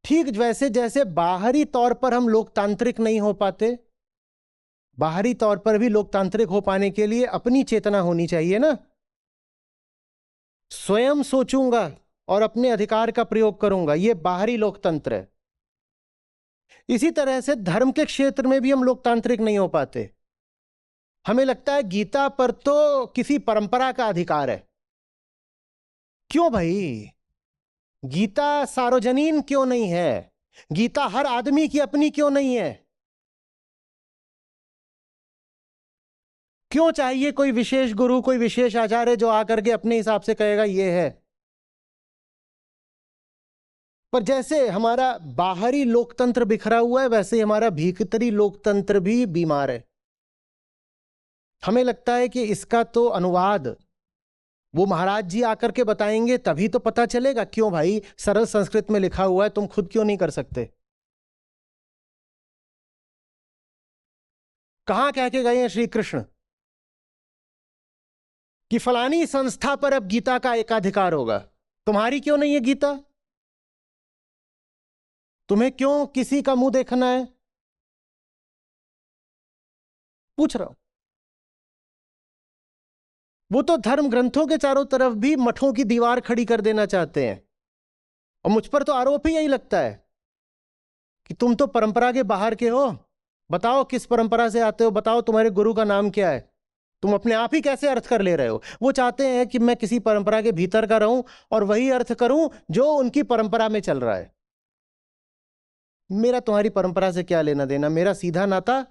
ठीक वैसे जैसे बाहरी तौर पर हम लोकतांत्रिक नहीं हो पाते, बाहरी तौर पर भी लोकतांत्रिक हो पाने के लिए अपनी चेतना होनी चाहिए ना। स्वयं सोचूंगा और अपने अधिकार का प्रयोग करूंगा, यह बाहरी लोकतंत्र है। इसी तरह से धर्म के क्षेत्र में भी हम लोकतांत्रिक नहीं हो पाते। हमें लगता है गीता पर तो किसी परंपरा का अधिकार है। क्यों भाई? गीता सार्वजनीन क्यों नहीं है? गीता हर आदमी की अपनी क्यों नहीं है? क्यों चाहिए कोई विशेष गुरु, कोई विशेष आचार्य जो आकर के अपने हिसाब से कहेगा ये है? पर जैसे हमारा बाहरी लोकतंत्र बिखरा हुआ है, वैसे ही हमारा भीतरी लोकतंत्र भी बीमार है। हमें लगता है कि इसका तो अनुवाद वो महाराज जी आकर के बताएंगे तभी तो पता चलेगा। क्यों भाई? सरल संस्कृत में लिखा हुआ है, तुम खुद क्यों नहीं कर सकते? कहां कह के गए हैं श्री कृष्ण कि फलानी संस्था पर अब गीता का एकाधिकार होगा? तुम्हारी क्यों नहीं है गीता? तुम्हें क्यों किसी का मुंह देखना है? पूछ रहा हूं। वो तो धर्म ग्रंथों के चारों तरफ भी मठों की दीवार खड़ी कर देना चाहते हैं, और मुझ पर तो आरोप ही यही लगता है कि तुम तो परंपरा के बाहर के हो। बताओ किस परंपरा से आते हो, बताओ तुम्हारे गुरु का नाम क्या है, तुम अपने आप ही कैसे अर्थ कर ले रहे हो? वो चाहते हैं कि मैं किसी परंपरा के भीतर का रहूं और वही अर्थ करूं जो उनकी परंपरा में चल रहा है। मेरा तुम्हारी परंपरा से क्या लेना देना? मेरा सीधा नाता।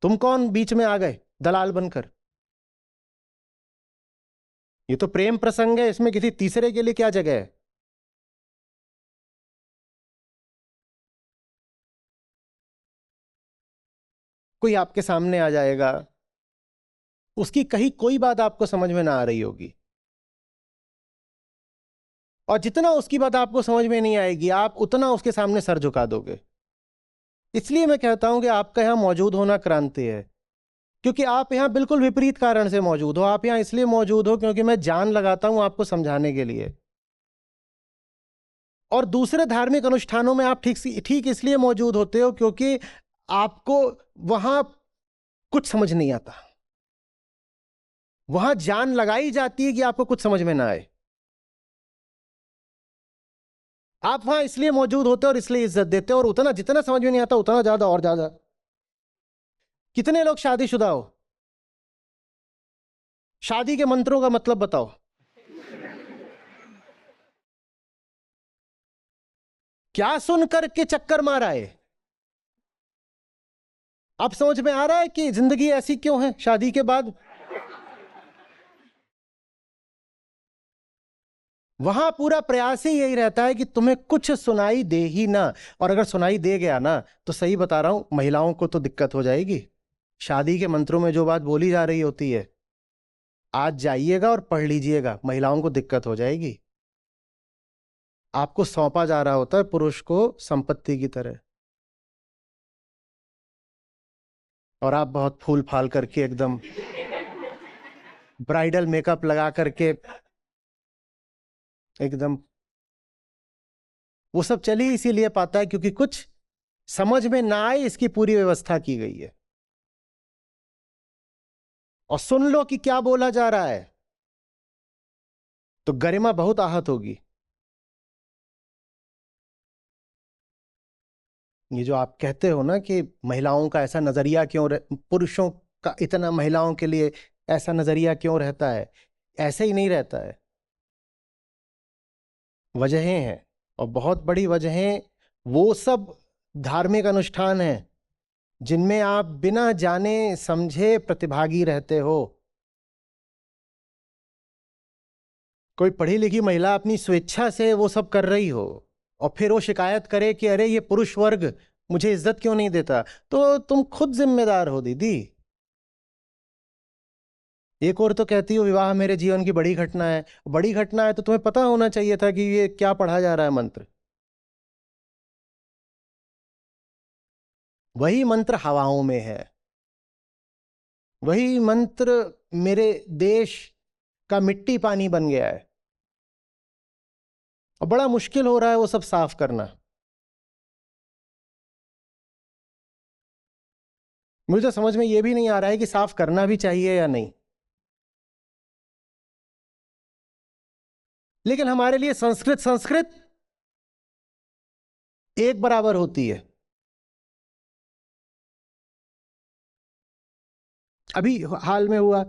तुम कौन बीच में आ गए दलाल बनकर? ये तो प्रेम प्रसंग है, इसमें किसी तीसरे के लिए क्या जगह है? कोई आपके सामने आ जाएगा, उसकी कहीं कोई बात आपको समझ में ना आ रही होगी, और जितना उसकी बात आपको समझ में नहीं आएगी आप उतना उसके सामने सर झुका दोगे। इसलिए मैं कहता हूं कि आपका यहां मौजूद होना क्रांति है, क्योंकि आप यहां बिल्कुल विपरीत कारण से मौजूद हो। आप यहां इसलिए मौजूद हो क्योंकि मैं जान लगाता हूं आपको समझाने के लिए, और दूसरे धार्मिक अनुष्ठानों में आप ठीक इसलिए मौजूद होते हो क्योंकि आपको वहां कुछ समझ नहीं आता। वहां जान लगाई जाती है कि आपको कुछ समझ में ना आए। आप वहां इसलिए मौजूद होते हो और इसलिए इज्जत देते हो, और उतना जितना समझ में नहीं आता उतना ज्यादा और ज्यादा। कितने लोग शादीशुदा हो? शादी के मंत्रों का मतलब बताओ। क्या सुन करके चक्कर मारा है? अब समझ में आ रहा है कि जिंदगी ऐसी क्यों है शादी के बाद? वहां पूरा प्रयास ही यही रहता है कि तुम्हें कुछ सुनाई दे ही ना, और अगर सुनाई दे गया ना तो सही बता रहा हूं, महिलाओं को तो दिक्कत हो जाएगी। शादी के मंत्रों में जो बात बोली जा रही होती है, आज जाइएगा और पढ़ लीजिएगा, महिलाओं को दिक्कत हो जाएगी। आपको सौंपा जा रहा होता है पुरुष को संपत्ति की तरह, और आप बहुत फूल फाल करके एकदम ब्राइडल मेकअप लगा करके एकदम। वो सब चली इसीलिए पाता है क्योंकि कुछ समझ में ना आए इसकी पूरी व्यवस्था की गई है। और सुन लो कि क्या बोला जा रहा है तो गरिमा बहुत आहत होगी। ये जो आप कहते हो ना कि महिलाओं का ऐसा नजरिया क्यों पुरुषों का इतना महिलाओं के लिए ऐसा नजरिया क्यों रहता है, ऐसे ही नहीं रहता है। वजहें हैं, और बहुत बड़ी वजहें वो सब धार्मिक अनुष्ठान हैं जिनमें आप बिना जाने समझे प्रतिभागी रहते हो। कोई पढ़ी लिखी महिला अपनी स्वेच्छा से वो सब कर रही हो और फिर वो शिकायत करे कि अरे ये पुरुष वर्ग मुझे इज्जत क्यों नहीं देता, तो तुम खुद जिम्मेदार हो दीदी। एक और तो कहती हो विवाह मेरे जीवन की बड़ी घटना है। बड़ी घटना है तो तुम्हें पता होना चाहिए था कि ये क्या पढ़ा जा रहा है मंत्र। वही मंत्र हवाओं में है, वही मंत्र मेरे देश का मिट्टी पानी बन गया है, और बड़ा मुश्किल हो रहा है वो सब साफ करना। मुझे तो समझ में ये भी नहीं आ रहा है कि साफ करना भी चाहिए या नहीं। लेकिन हमारे लिए संस्कृत संस्कृत एक बराबर होती है। अभी हाल में हुआ,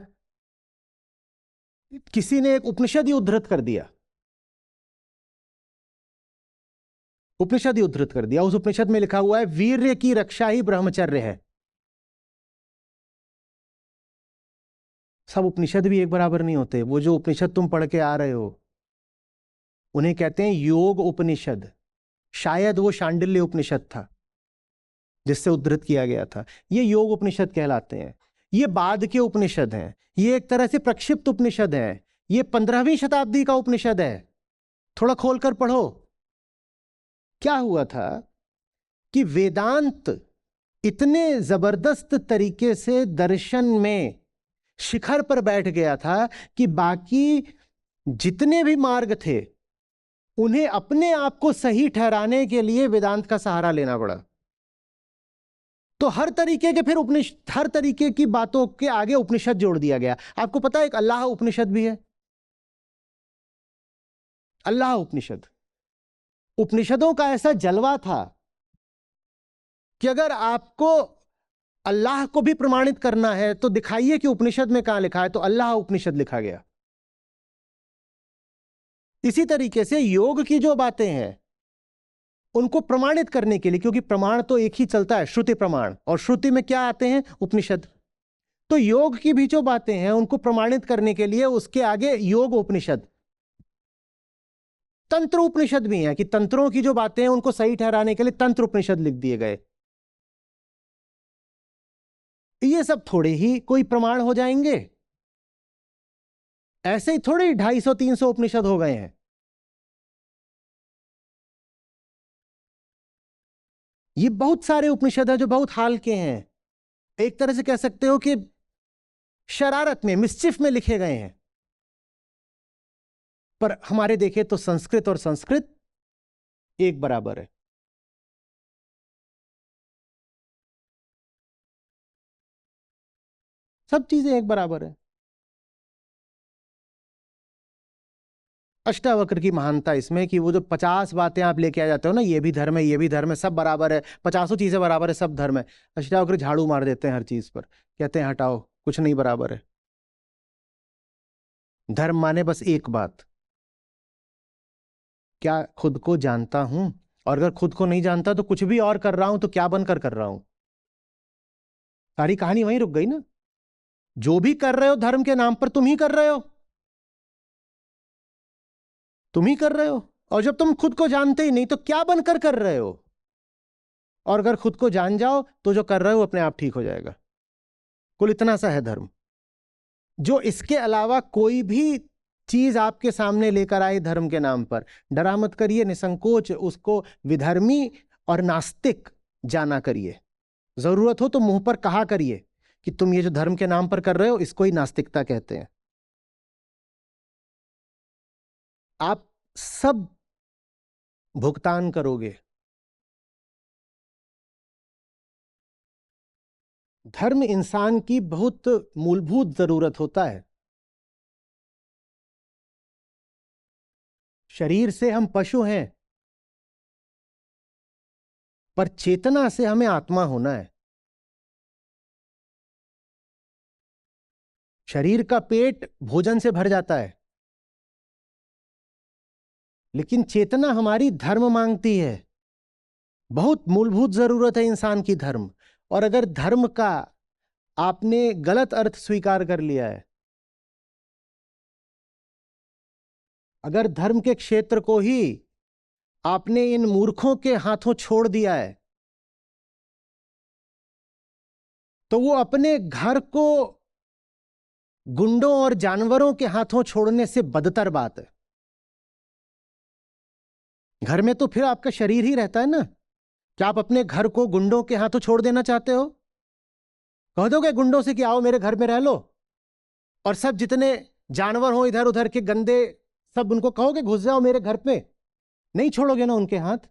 किसी ने एक उपनिषद ही उद्धृत कर दिया, उपनिषद ही उद्धृत कर दिया। उस उपनिषद में लिखा हुआ है वीर्य की रक्षा ही ब्रह्मचर्य है। सब उपनिषद भी एक बराबर नहीं होते। वो जो उपनिषद तुम पढ़ के आ रहे हो उन्हें कहते हैं योग उपनिषद। शायद वो शांडिल्य उपनिषद था जिससे उद्धृत किया गया था। ये योग उपनिषद कहलाते हैं। ये बाद के उपनिषद हैं, ये एक तरह से प्रक्षिप्त उपनिषद है। ये 15वीं शताब्दी का उपनिषद है। थोड़ा खोलकर पढ़ो। क्या हुआ था कि वेदांत इतने जबरदस्त तरीके से दर्शन में शिखर पर बैठ गया था कि बाकी जितने भी मार्ग थे उन्हें अपने आप को सही ठहराने के लिए वेदांत का सहारा लेना पड़ा। तो हर तरीके के फिर हर तरीके की बातों के आगे उपनिषद जोड़ दिया गया। आपको पता है एक अल्लाह उपनिषद भी है, अल्लाह उपनिषद। उपनिषदों का ऐसा जलवा था कि अगर आपको अल्लाह को भी प्रमाणित करना है तो दिखाइए कि उपनिषद में कहां लिखा है, तो अल्लाह उपनिषद लिखा गया। इसी तरीके से योग की जो बातें हैं उनको प्रमाणित करने के लिए, क्योंकि प्रमाण तो एक ही चलता है, श्रुति प्रमाण, और श्रुति में क्या आते हैं? उपनिषद। तो योग की भी जो बातें हैं उनको प्रमाणित करने के लिए उसके आगे योग उपनिषद। तंत्र उपनिषद भी है कि तंत्रों की जो बातें हैं उनको सही ठहराने के लिए तंत्र उपनिषद लिख दिए गए। ये सब थोड़े ही कोई प्रमाण हो जाएंगे, ऐसे ही थोड़े 250-300 उपनिषद हो गए हैं। ये बहुत सारे उपनिषद है जो बहुत हाल के हैं, एक तरह से कह सकते हो कि शरारत में, मिस्चिफ में लिखे गए हैं। पर हमारे देखें तो संस्कृत और संस्कृत एक बराबर है। सब चीजें एक बराबर है। अष्टावक्र की महानता इसमें कि वो जो 50 बातें आप लेके आ जाते हो ना, ये भी धर्म है, ये भी धर्म है, सब बराबर है, 50 चीजें बराबर है, सब धर्म है। अष्टावक्र झाड़ू मार देते हैं हर चीज पर, कहते हैं हटाओ, कुछ नहीं बराबर है। धर्म माने बस एक बात, क्या खुद को जानता हूं, और अगर खुद को नहीं जानता तो कुछ भी और कर रहा हूं तो क्या बनकर कर रहा हूं। सारी कहानी वहीं रुक गई ना। जो भी कर रहे हो धर्म के नाम पर तुम ही कर रहे हो, तुम ही कर रहे हो। और जब तुम खुद को जानते ही नहीं तो क्या बनकर कर रहे हो। और अगर खुद को जान जाओ तो जो कर रहे हो अपने आप ठीक हो जाएगा। कुल इतना सा है धर्म। जो इसके अलावा कोई भी चीज आपके सामने लेकर आए धर्म के नाम पर, डरा मत करिए, निसंकोच उसको विधर्मी और नास्तिक जाना करिए। जरूरत हो तो मुंह पर कहा करिए कि तुम ये जो धर्म के नाम पर कर रहे हो इसको ही नास्तिकता कहते हैं। आप सब भुगतान करोगे। धर्म इंसान की बहुत मूलभूत जरूरत होता है। शरीर से हम पशु हैं, पर चेतना से हमें आत्मा होना है। शरीर का पेट भोजन से भर जाता है, लेकिन चेतना हमारी धर्म मांगती है। बहुत मूलभूत जरूरत है इंसान की धर्म। और अगर धर्म का आपने गलत अर्थ स्वीकार कर लिया है, अगर धर्म के क्षेत्र को ही आपने इन मूर्खों के हाथों छोड़ दिया है, तो वो अपने घर को गुंडों और जानवरों के हाथों छोड़ने से बदतर बात है। घर में तो फिर आपका शरीर ही रहता है ना। क्या आप अपने घर को गुंडों के हाथों छोड़ देना चाहते हो? कह दोगे गुंडों से कि आओ मेरे घर में रह लो, और सब जितने जानवर हो इधर उधर के गंदे, सब उनको कहोगे घुस जाओ मेरे घर पे? नहीं छोड़ोगे ना उनके हाथ।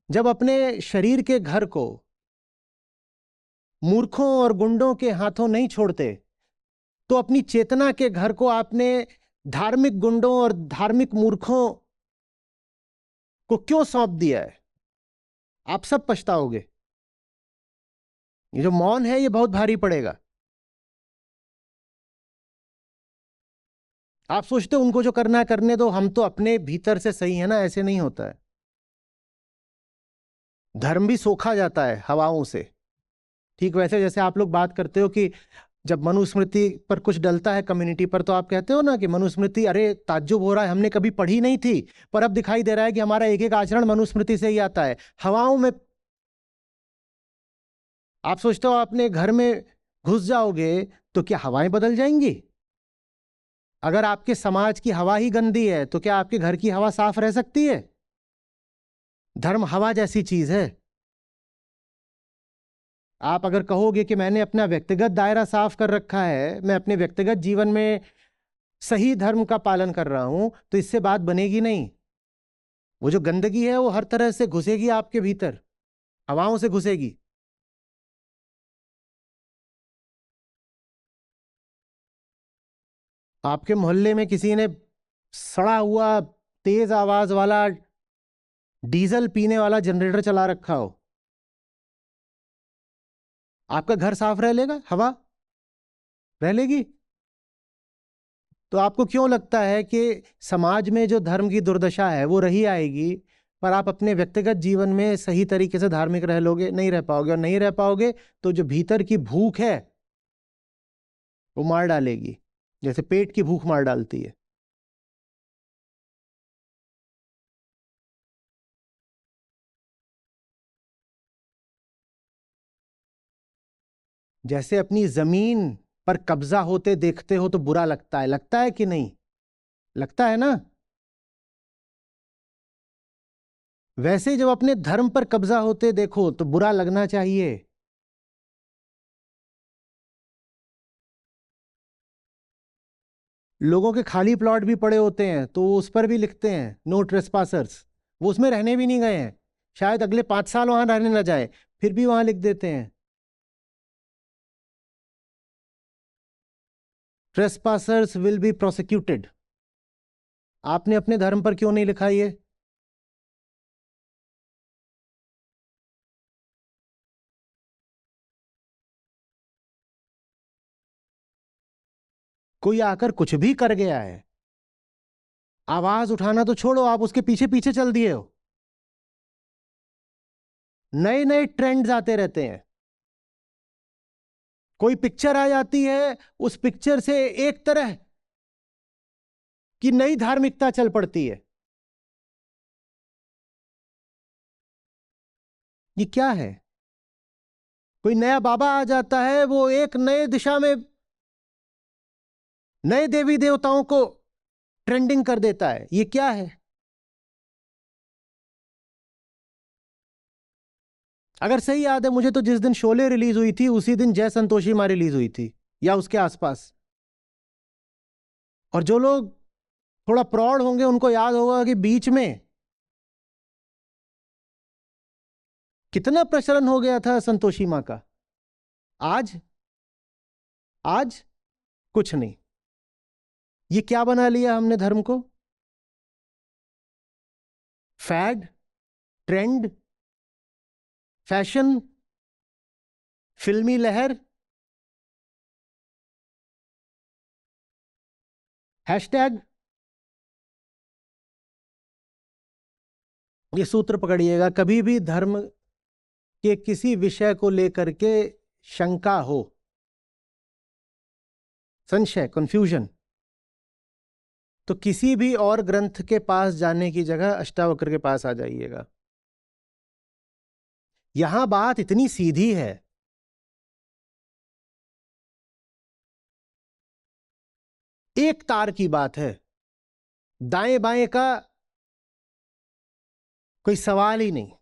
जब अपने शरीर के घर को मूर्खों और गुंडों के हाथों नहीं छोड़ते, तो अपनी चेतना के घर को आपने धार्मिक गुंडों और धार्मिक मूर्खों को क्यों सौंप दिया है? आप सब पछताओगे। ये जो मौन है ये बहुत भारी पड़ेगा। आप सोचते हो उनको जो करना है करने दो, हम तो अपने भीतर से सही है ना। ऐसे नहीं होता है। धर्म भी सोखा जाता है हवाओं से। ठीक वैसे जैसे आप लोग बात करते हो कि जब मनुस्मृति पर कुछ डलता है कम्युनिटी पर, तो आप कहते हो ना कि मनुस्मृति, अरे ताज्जुब हो रहा है, हमने कभी पढ़ी नहीं थी, पर अब दिखाई दे रहा है कि हमारा एक एक आचरण मनुस्मृति से ही आता है। हवाओं में आप सोचते हो अपने घर में घुस जाओगे तो क्या हवाएं बदल जाएंगी? अगर आपके समाज की हवा ही गंदी है तो क्या आपके घर की हवा साफ रह सकती है? धर्म हवा जैसी चीज है। आप अगर कहोगे कि मैंने अपना व्यक्तिगत दायरा साफ कर रखा है, मैं अपने व्यक्तिगत जीवन में सही धर्म का पालन कर रहा हूं, तो इससे बात बनेगी नहीं। वो जो गंदगी है वो हर तरह से घुसेगी आपके भीतर, हवाओं से घुसेगी। आपके मोहल्ले में किसी ने सड़ा हुआ तेज आवाज वाला डीजल पीने वाला जनरेटर चला रखा हो, आपका घर साफ रह लेगा? हवा रह लेगी? तो आपको क्यों लगता है कि समाज में जो धर्म की दुर्दशा है वो रही आएगी, पर आप अपने व्यक्तिगत जीवन में सही तरीके से धार्मिक रह लोगे? नहीं रह पाओगे। और नहीं रह पाओगे तो जो भीतर की भूख है वो मार डालेगी, जैसे पेट की भूख मार डालती है। जैसे अपनी जमीन पर कब्जा होते देखते हो तो बुरा लगता है, लगता है कि नहीं? लगता है ना? वैसे जब अपने धर्म पर कब्जा होते देखो तो बुरा लगना चाहिए। लोगों के खाली प्लॉट भी पड़े होते हैं तो वो उस पर भी लिखते हैं नो ट्रेसपासर्स। वो उसमें रहने भी नहीं गए हैं, शायद अगले 5 साल वहां रहने न जाए, फिर भी वहां लिख देते हैं ट्रेसपासर्स विल बी प्रोसिक्यूटेड। आपने अपने धर्म पर क्यों नहीं लिखा ये? कोई आकर कुछ भी कर गया है, आवाज उठाना तो छोड़ो, आप उसके पीछे पीछे चल दिए हो। नए नए ट्रेंड्स आते रहते हैं। कोई पिक्चर आ जाती है, उस पिक्चर से एक तरह की नई धार्मिकता चल पड़ती है। ये क्या है? कोई नया बाबा आ जाता है, वो एक नए दिशा में नए देवी देवताओं को ट्रेंडिंग कर देता है। ये क्या है? अगर सही याद है मुझे तो जिस दिन शोले रिलीज हुई थी उसी दिन जय संतोषी मां रिलीज हुई थी, या उसके आसपास। और जो लोग थोड़ा प्रौढ़ होंगे उनको याद होगा कि बीच में कितना प्रचलन हो गया था संतोषी मां का। आज आज कुछ नहीं। ये क्या बना लिया हमने धर्म को? फैड, ट्रेंड, फैशन, फिल्मी लहर, हैशटैग। ये सूत्र पकड़िएगा, कभी भी धर्म के किसी विषय को लेकर के शंका हो, संशय, कंफ्यूजन, तो किसी भी और ग्रंथ के पास जाने की जगह अष्टावक्र के पास आ जाइएगा। यहां बात इतनी सीधी है, एक तार की बात है, दाएं बाएं का कोई सवाल ही नहीं।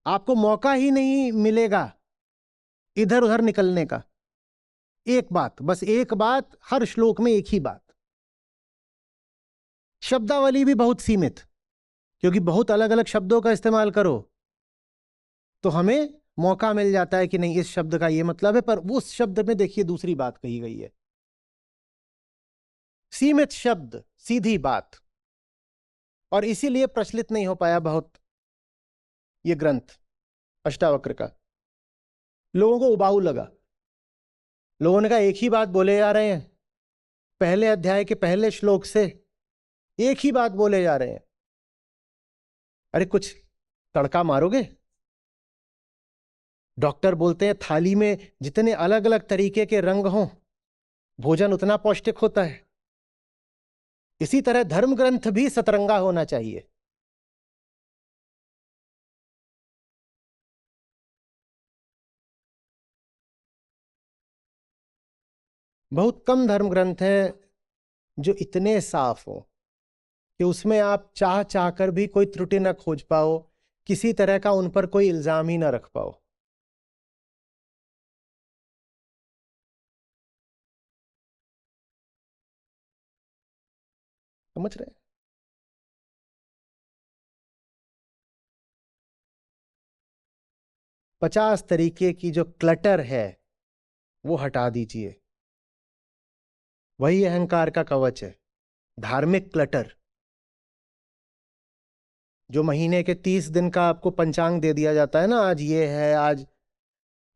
आपको मौका ही नहीं मिलेगा इधर उधर निकलने का। एक बात, बस एक बात, हर श्लोक में एक ही बात। शब्दावली भी बहुत सीमित, क्योंकि बहुत अलग अलग शब्दों का इस्तेमाल करो तो हमें मौका मिल जाता है कि नहीं इस शब्द का ये मतलब है, पर उस शब्द में देखिए दूसरी बात कही गई है। सीमित शब्द, सीधी बात, और इसीलिए प्रचलित नहीं हो पाया बहुत ये ग्रंथ अष्टावक्र का। लोगों को उबाऊ लगा। लोगों ने कहा एक ही बात बोले जा रहे हैं, पहले अध्याय के पहले श्लोक से एक ही बात बोले जा रहे हैं। अरे कुछ तड़का मारोगे? डॉक्टर बोलते हैं थाली में जितने अलग अलग तरीके के रंग हों भोजन उतना पौष्टिक होता है। इसी तरह धर्म ग्रंथ भी सतरंगा होना चाहिए। बहुत कम धर्म ग्रंथ हैं जो इतने साफ हो कि उसमें आप चाह चाह कर भी कोई त्रुटि ना खोज पाओ, किसी तरह का उन पर कोई इल्जाम ही ना रख पाओ। समझ रहे हैं? पचास तरीके की जो क्लटर है वो हटा दीजिए। वही अहंकार का कवच है। धार्मिक क्लटर जो महीने के 30 दिन का आपको पंचांग दे दिया जाता है ना, आज ये है, आज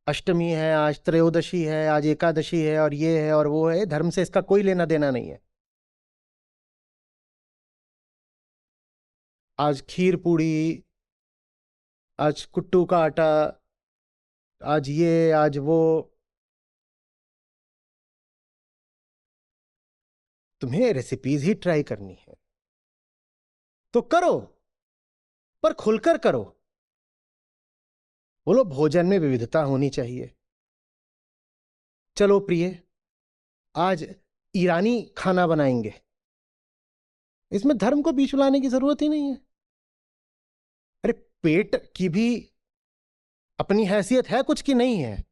अष्टमी है, आज त्रयोदशी है, आज एकादशी है, और ये है और वो है, धर्म से इसका कोई लेना देना नहीं है। आज खीर पूड़ी, आज कुट्टू का आटा, आज ये, आज वो। तुम्हें रेसिपीज ही ट्राई करनी है तो करो, पर खुलकर करो। बोलो भोजन में विविधता होनी चाहिए। चलो प्रिय, आज ईरानी खाना बनाएंगे। इसमें धर्म को बीच लाने की जरूरत ही नहीं है। अरे पेट की भी अपनी हैसियत है कुछ की नहीं है?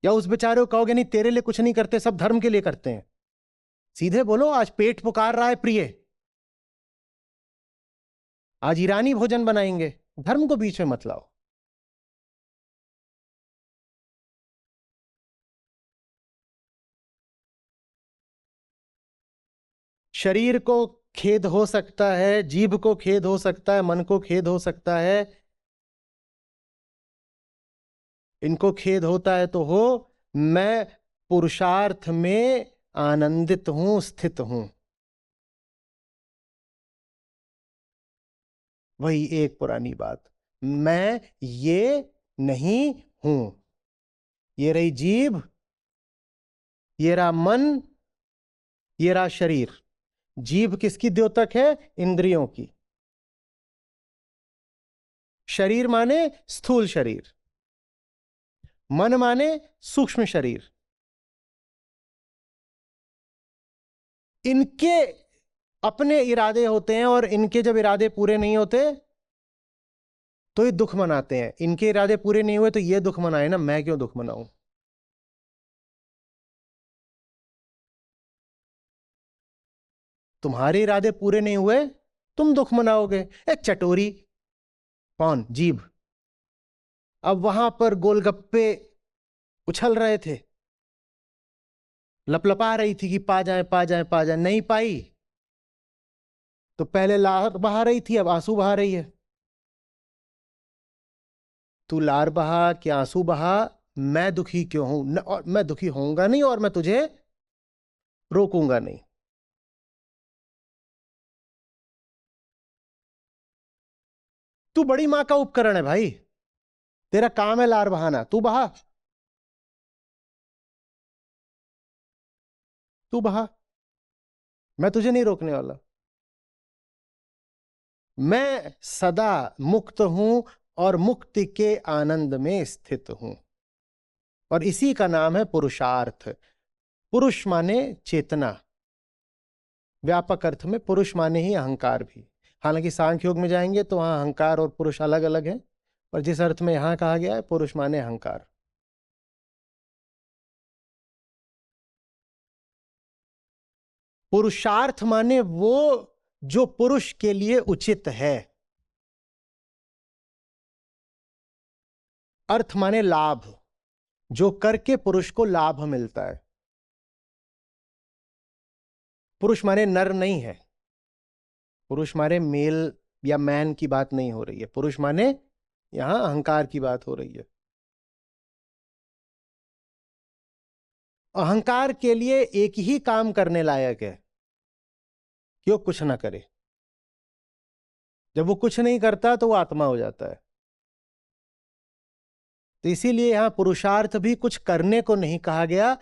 या उस बेचारे को कहोगे नहीं तेरे लिए कुछ नहीं करते, सब धर्म के लिए करते हैं? सीधे बोलो आज पेट पुकार रहा है प्रिय, आज ईरानी भोजन बनाएंगे। धर्म को बीच में मत लाओ। शरीर को खेद हो सकता है, जीभ को खेद हो सकता है, मन को खेद हो सकता है। इनको खेद होता है तो हो, मैं पुरुषार्थ में आनंदित हूं, स्थित हूं। वही एक पुरानी बात, मैं ये नहीं हूं। ये रही जीभ, ये रहा मन, ये रहा शरीर। जीभ किसकी द्योतक है? इंद्रियों की। शरीर माने स्थूल शरीर, मन माने सूक्ष्म शरीर। इनके अपने इरादे होते हैं, और इनके जब इरादे पूरे नहीं होते तो ये दुख मनाते हैं। इनके इरादे पूरे नहीं हुए तो ये दुख मनाए ना, मैं क्यों दुख मनाऊं? तुम्हारे इरादे पूरे नहीं हुए, तुम दुख मनाओगे। एक चटोरी कौन? जीभ। अब वहां पर गोलगप्पे उछल रहे थे, लपलपा रही थी कि पा जाए पा जाए पा जाए, नहीं पाई तो पहले लार बहा रही थी, अब आंसू बहा रही है। तू लार बहा कि आंसू बहा, मैं दुखी क्यों हूं न, और मैं दुखी होऊंगा नहीं, और मैं तुझे रोकूंगा नहीं। तू बड़ी मां का उपकरण है भाई, तेरा काम है लार बहाना, तू बहा, तू बहा, मैं तुझे नहीं रोकने वाला। मैं सदा मुक्त हूं और मुक्ति के आनंद में स्थित हूं, और इसी का नाम है पुरुषार्थ। पुरुष माने चेतना, व्यापक अर्थ में पुरुष माने ही अहंकार भी। हालांकि सांख्य योग में जाएंगे तो वहां अहंकार और पुरुष अलग अलग है, पर जिस अर्थ में यहां कहा गया है पुरुष माने अहंकार। पुरुषार्थ माने वो जो पुरुष के लिए उचित है। अर्थ माने लाभ, जो करके पुरुष को लाभ मिलता है। पुरुष माने नर नहीं है, पुरुष माने मेल या मैन की बात नहीं हो रही है। पुरुष माने यहां अहंकार की बात हो रही है। अहंकार के लिए एक ही काम करने लायक है कि वो कुछ ना करे। जब वो कुछ नहीं करता तो वो आत्मा हो जाता है। तो इसीलिए यहां पुरुषार्थ भी कुछ करने को नहीं कहा गया,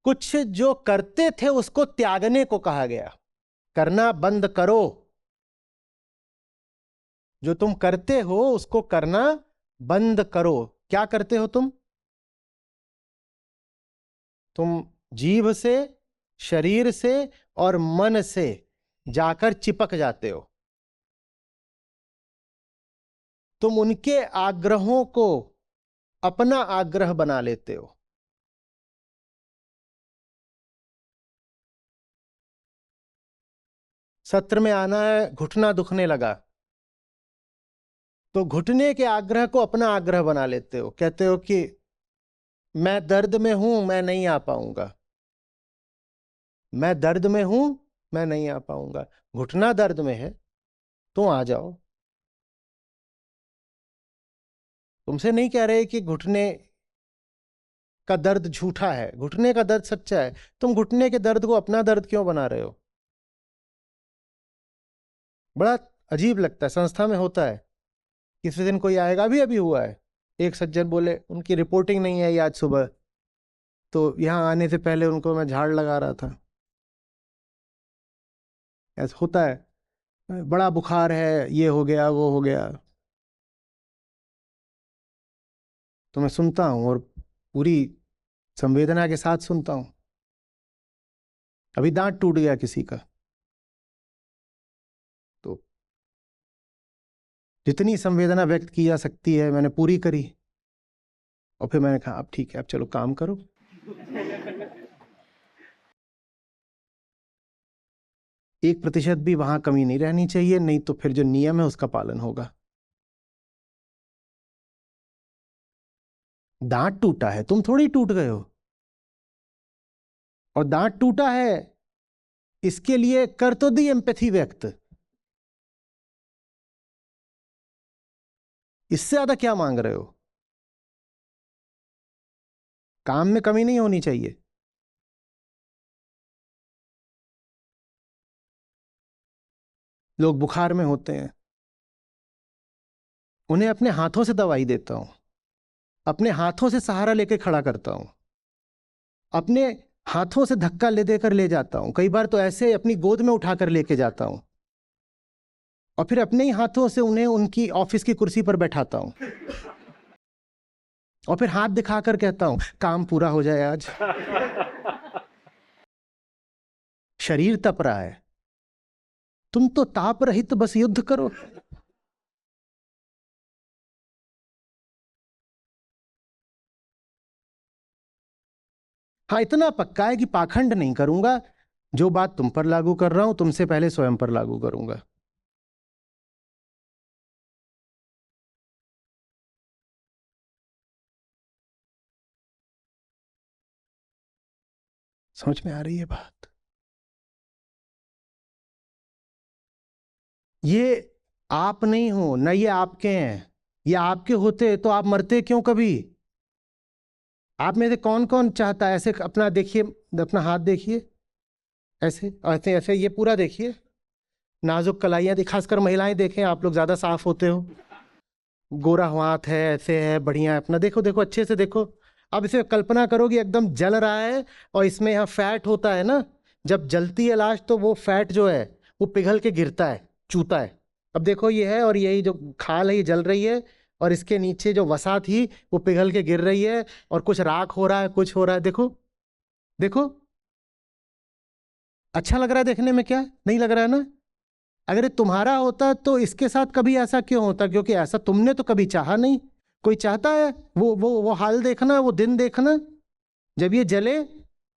कुछ जो करते थे उसको त्यागने को कहा गया। करना बंद करो, जो तुम करते हो उसको करना बंद करो। क्या करते हो तुम? तुम जीभ से, शरीर से और मन से जाकर चिपक जाते हो। तुम उनके आग्रहों को अपना आग्रह बना लेते हो। सत्र में आना है, घुटना दुखने लगा तो घुटने के आग्रह को अपना आग्रह बना लेते हो, कहते हो कि मैं दर्द में हूं, मैं नहीं आ पाऊंगा, मैं दर्द में हूं, मैं नहीं आ पाऊंगा। घुटना दर्द में है तो आ जाओ। तुमसे नहीं कह रहे कि घुटने का दर्द झूठा है, घुटने का दर्द सच्चा है। तुम घुटने के दर्द को अपना दर्द क्यों बना रहे हो? बड़ा अजीब लगता है। संस्था में होता है, किसी दिन कोई आएगा, अभी अभी हुआ है, एक सज्जन बोले उनकी रिपोर्टिंग नहीं आई आज सुबह, तो यहां आने से पहले उनको मैं झाड़ लगा रहा था। ऐसा होता है, बड़ा बुखार है, ये हो गया वो हो गया। तो मैं सुनता हूं और पूरी संवेदना के साथ सुनता हूं। अभी दांत टूट गया किसी का, तो जितनी संवेदना व्यक्त की जा सकती है मैंने पूरी करी, और फिर मैंने कहा अब ठीक है, अब चलो काम करो। 1% भी वहां कमी नहीं रहनी चाहिए, नहीं तो फिर जो नियम है उसका पालन होगा। दांत टूटा है, तुम थोड़ी टूट गए हो, और दांत टूटा है इसके लिए कर तो दी एम्पैथी व्यक्त, इससे ज्यादा क्या मांग रहे हो? काम में कमी नहीं होनी चाहिए। लोग बुखार में होते हैं, उन्हें अपने हाथों से दवाई देता हूं, अपने हाथों से सहारा लेके खड़ा करता हूं, अपने हाथों से धक्का ले देकर ले जाता हूं, कई बार तो ऐसे अपनी गोद में उठाकर लेके जाता हूं, और फिर अपने ही हाथों से उन्हें उनकी ऑफिस की कुर्सी पर बैठाता हूं, और फिर हाथ दिखाकर कहता हूं काम पूरा हो जाए आज। शरीर तप रहा है, तुम तो ताप रहित बस युद्ध करो। हाँ, इतना पक्का है कि पाखंड नहीं करूंगा, जो बात तुम पर लागू कर रहा हूं तुमसे पहले स्वयं पर लागू करूंगा। समझ में आ रही है बात? ये आप नहीं हो ना, ये आपके हैं। ये आपके होते तो आप मरते क्यों कभी? आप में से कौन कौन चाहता है ऐसे? अपना देखिए, अपना हाथ देखिए, ऐसे ऐसे ऐसे, ये पूरा देखिए, नाजुक कलाइयां, खासकर महिलाएं देखें, आप लोग ज्यादा साफ होते हो। गोरा हाथ है, ऐसे है, बढ़िया है अपना, देखो देखो अच्छे से देखो। अब इसे कल्पना करो कि एकदम जल रहा है, और इसमें यहाँ फैट होता है ना, जब जलती है लाश तो वो फैट जो है वो पिघल के गिरता है, चूता है। अब देखो ये है, और यही जो खाल है ये जल रही है, और इसके नीचे जो वसा थी वो पिघल के गिर रही है, और कुछ राख हो रहा है, कुछ हो रहा है। देखो देखो, अच्छा लग रहा है देखने में? क्या नहीं लग रहा है ना? अगर ये तुम्हारा होता तो इसके साथ कभी ऐसा क्यों होता? क्योंकि ऐसा तुमने तो कभी चाहा नहीं। कोई चाहता है वो हाल देखना, वो दिन देखना जब ये जले?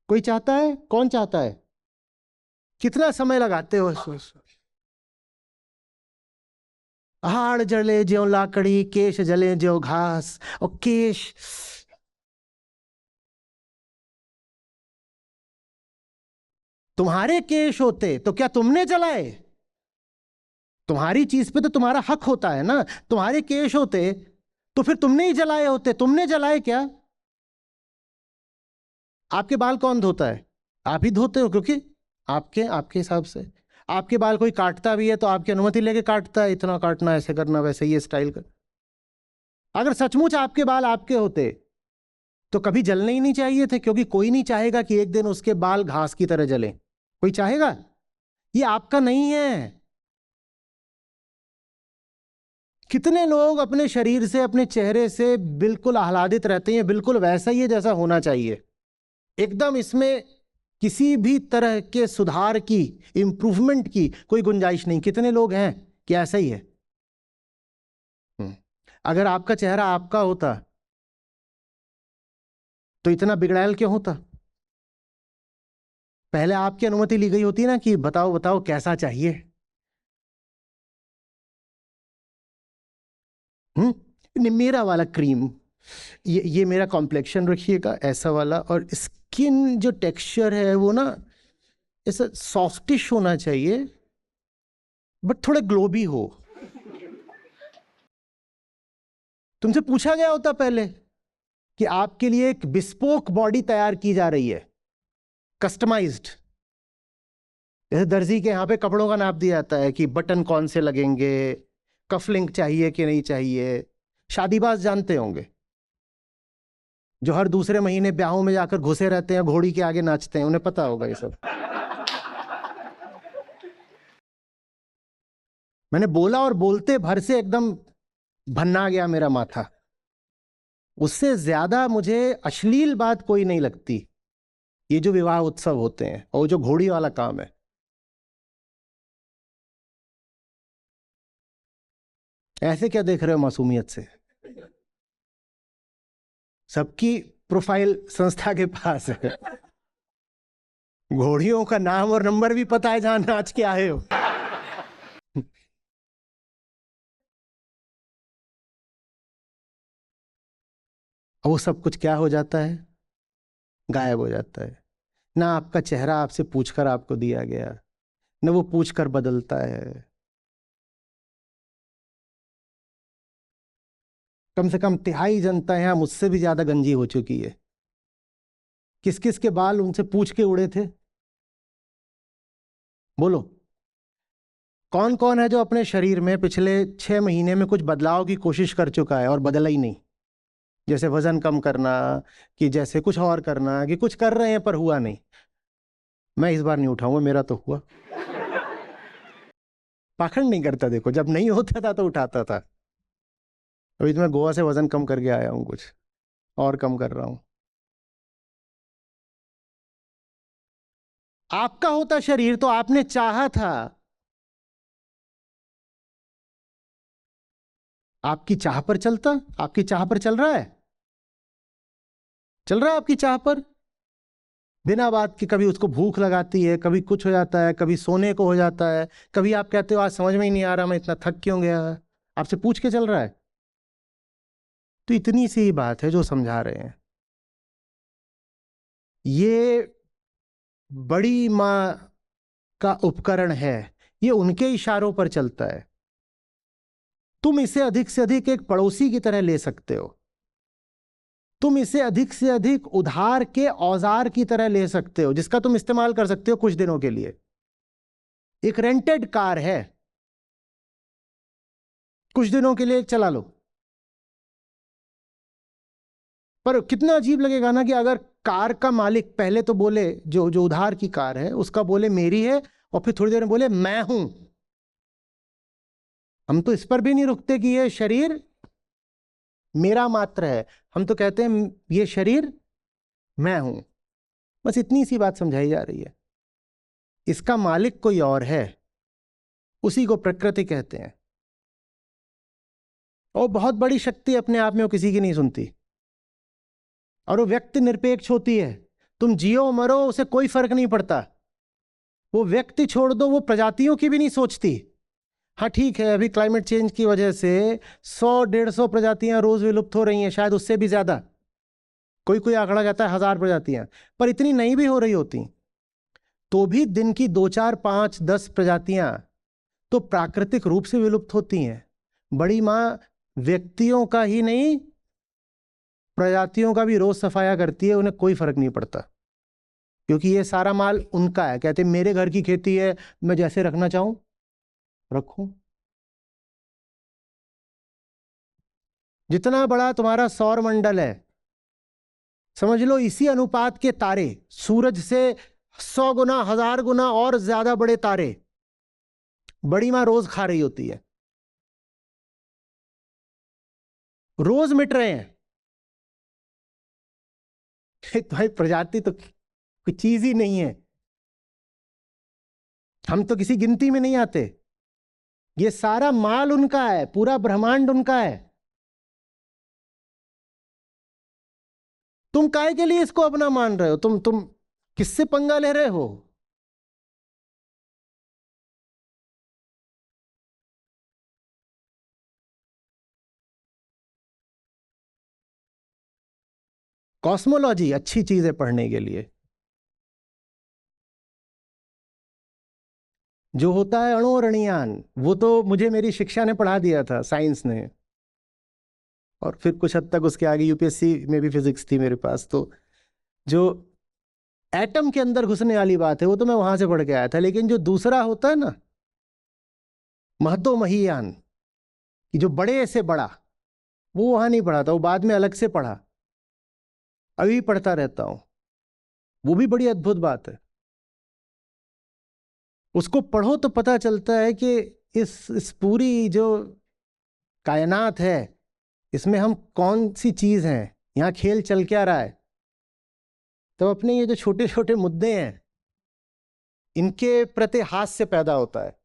कोई चाहता है? कौन चाहता है? कितना समय लगाते हो? हाड़ जले ज्यों लाकड़ी, केश जले ज्यों घास। और केश, तुम्हारे केश होते तो क्या तुमने जलाए? तुम्हारी चीज पे तो तुम्हारा हक होता है ना। तुम्हारे केश होते तो फिर तुमने ही जलाए होते। तुमने जलाए क्या? आपके बाल कौन धोता है? आप ही धोते हो, क्योंकि आपके आपके हिसाब से आपके बाल कोई काटता भी है तो आपकी अनुमति लेके काटता है, इतना काटना, ऐसे करना, वैसे ये स्टाइल कर। अगर सचमुच आपके बाल आपके होते तो कभी जलने ही नहीं चाहिए थे, क्योंकि कोई नहीं चाहेगा कि एक दिन उसके बाल घास की तरह जले। कोई चाहेगा? ये आपका नहीं है। कितने लोग अपने शरीर से, अपने चेहरे से बिल्कुल आह्लादित रहते हैं, बिल्कुल वैसा ही है जैसा होना चाहिए, एकदम इसमें किसी भी तरह के सुधार की, इंप्रूवमेंट की कोई गुंजाइश नहीं। कितने लोग हैं कि ऐसा ही है? अगर आपका चेहरा आपका होता तो इतना बिगड़ैल क्यों होता? पहले आपकी अनुमति ली गई होती ना कि बताओ बताओ कैसा चाहिए। मेरा वाला क्रीम, ये मेरा कॉम्प्लेक्शन रखिएगा ऐसा वाला, और स्किन जो टेक्सचर है वो ना ऐसा सॉफ्टिश होना चाहिए बट थोड़ा ग्लोबी हो। तुमसे पूछा गया होता पहले कि आपके लिए एक बिस्पोक बॉडी तैयार की जा रही है, कस्टमाइज्ड। जैसे दर्जी के यहां पे कपड़ों का नाप दिया जाता है कि बटन कौन से लगेंगे, कफलिंग चाहिए कि नहीं चाहिए। शादीबाज जानते होंगे जो हर दूसरे महीने ब्याहों में जाकर घुसे रहते हैं, घोड़ी के आगे नाचते हैं, उन्हें पता होगा ये सब। मैंने बोला और बोलते भर से एकदम भन्ना गया मेरा माथा। उससे ज्यादा मुझे अश्लील बात कोई नहीं लगती, ये जो विवाह उत्सव होते हैं और जो घोड़ी वाला काम है। ऐसे क्या देख रहे हो मासूमियत से? सबकी प्रोफाइल संस्था के पास है, घोड़ियों का नाम और नंबर भी पता है जहां नाच के आए हो। वो सब कुछ क्या हो जाता है? गायब हो जाता है। ना आपका चेहरा आपसे पूछकर आपको दिया गया, न वो पूछकर बदलता है। कम से कम तिहाई जनता यहां मुझसे भी ज्यादा गंजी हो चुकी है। किस किस के बाल उनसे पूछ के उड़े थे? बोलो, कौन कौन है जो अपने शरीर में पिछले 6 महीने में कुछ बदलाव की कोशिश कर चुका है और बदला ही नहीं? जैसे वजन कम करना, कि जैसे कुछ और करना, कि कुछ कर रहे हैं पर हुआ नहीं। मैं इस बार नहीं उठाऊंगा, मेरा तो हुआ। पाखंड नहीं करता, देखो जब नहीं होता था तो उठाता था। अभी तो मैं गोवा से वजन कम करके आया हूं, कुछ और कम कर रहा हूं। आपका होता शरीर तो आपने चाहा था। आपकी चाह पर चलता, आपकी चाह पर चल रहा है, चल रहा है आपकी चाह पर बिना बात के। कभी उसको भूख लगाती है, कभी कुछ हो जाता है, कभी सोने को हो जाता है, कभी आप कहते हो आज समझ में ही नहीं आ रहा मैं इतना थक क्यों गया। आपसे पूछ के चल रहा है। तो इतनी सी ही बात है जो समझा रहे हैं। ये बड़ी मां का उपकरण है, ये उनके इशारों पर चलता है। तुम इसे अधिक से अधिक एक पड़ोसी की तरह ले सकते हो, तुम इसे अधिक से अधिक उधार के औजार की तरह ले सकते हो जिसका तुम इस्तेमाल कर सकते हो कुछ दिनों के लिए। एक रेंटेड कार है, कुछ दिनों के लिए चला लो। पर कितना अजीब लगेगा ना कि अगर कार का मालिक पहले तो बोले, जो जो उधार की कार है उसका बोले मेरी है, और फिर थोड़ी देर में बोले मैं हूं। हम तो इस पर भी नहीं रुकते कि ये शरीर मेरा मात्र है, हम तो कहते हैं ये शरीर मैं हूं। बस इतनी सी बात समझाई जा रही है। इसका मालिक कोई और है, उसी को प्रकृति कहते हैं। और बहुत बड़ी शक्ति अपने आप में वो किसी की नहीं सुनती, और वो व्यक्ति निरपेक्ष होती है। तुम जियो मरो उसे कोई फर्क नहीं पड़ता। वो व्यक्ति छोड़ दो, वो प्रजातियों की भी नहीं सोचती। हाँ ठीक है, अभी क्लाइमेट चेंज की वजह से 100-150 प्रजातियां रोज विलुप्त हो रही हैं, शायद उससे भी ज्यादा। कोई कोई आंकड़ा जाता है 1000 प्रजातियां, पर इतनी नहीं भी हो रही होती तो भी दिन की 2, 4, 5, 10 प्रजातियां तो प्राकृतिक रूप से विलुप्त होती हैं। बड़ी मां व्यक्तियों का ही नहीं, प्रजातियों का भी रोज सफाया करती है, उन्हें कोई फर्क नहीं पड़ता, क्योंकि ये सारा माल उनका है। कहते मेरे घर की खेती है, मैं जैसे रखना चाहूं रखूं। जितना बड़ा तुम्हारा सौर मंडल है, समझ लो इसी अनुपात के तारे, सूरज से 100 गुना 1000 गुना और ज्यादा बड़े तारे बड़ी मां रोज खा रही होती है, रोज मिट रहे हैं। तुम्हारी प्रजाति तो कोई चीज ही नहीं है, हम तो किसी गिनती में नहीं आते। ये सारा माल उनका है, पूरा ब्रह्मांड उनका है। तुम काहे के लिए इसको अपना मान रहे हो? तुम किससे पंगा ले रहे हो? कॉस्मोलॉजी अच्छी चीज है पढ़ने के लिए। जो होता है अणु और अणुयान, वो तो मुझे मेरी शिक्षा ने पढ़ा दिया था, साइंस ने, और फिर कुछ हद तक उसके आगे यूपीएससी में भी फिजिक्स थी मेरे पास। तो जो एटम के अंदर घुसने वाली बात है वो तो मैं वहां से पढ़ के आया था, लेकिन जो दूसरा होता है ना, महतो महीयान, कि जो बड़े से बड़ा, वो वहां नहीं पढ़ा था, वो बाद में अलग से पढ़ा, अभी पढ़ता रहता हूं। वो भी बड़ी अद्भुत बात है। उसको पढ़ो तो पता चलता है कि इस पूरी जो कायनात है, इसमें हम कौन सी चीज हैं, यहां खेल चल क्या रहा है। तो अपने ये जो छोटे छोटे मुद्दे हैं, इनके प्रति हास्य पैदा होता है।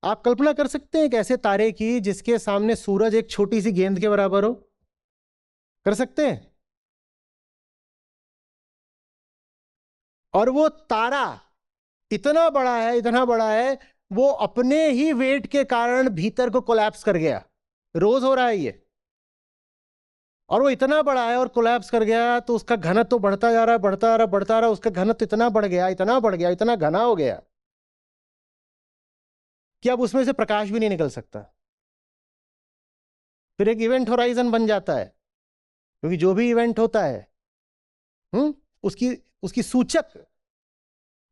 आप कल्पना कर सकते हैं एक ऐसे तारे की जिसके सामने सूरज एक छोटी सी गेंद के बराबर हो? कर सकते हैं? और वो तारा इतना बड़ा है, इतना बड़ा है, वो अपने ही वेट के कारण भीतर को कोलैप्स कर गया। रोज हो रहा है ये। और वो इतना बड़ा है और कोलैप्स कर गया, तो उसका घनत्व तो बढ़ता जा रहा है, बढ़ता जा रहा है, बढ़ता जा रहा है। उसका घनत्व इतना बढ़ गया, इतना बढ़ गया, इतना घना हो गया कि अब उसमें से प्रकाश भी नहीं निकल सकता। फिर एक इवेंट होराइजन बन जाता है, क्योंकि जो भी इवेंट होता है उसकी उसकी सूचक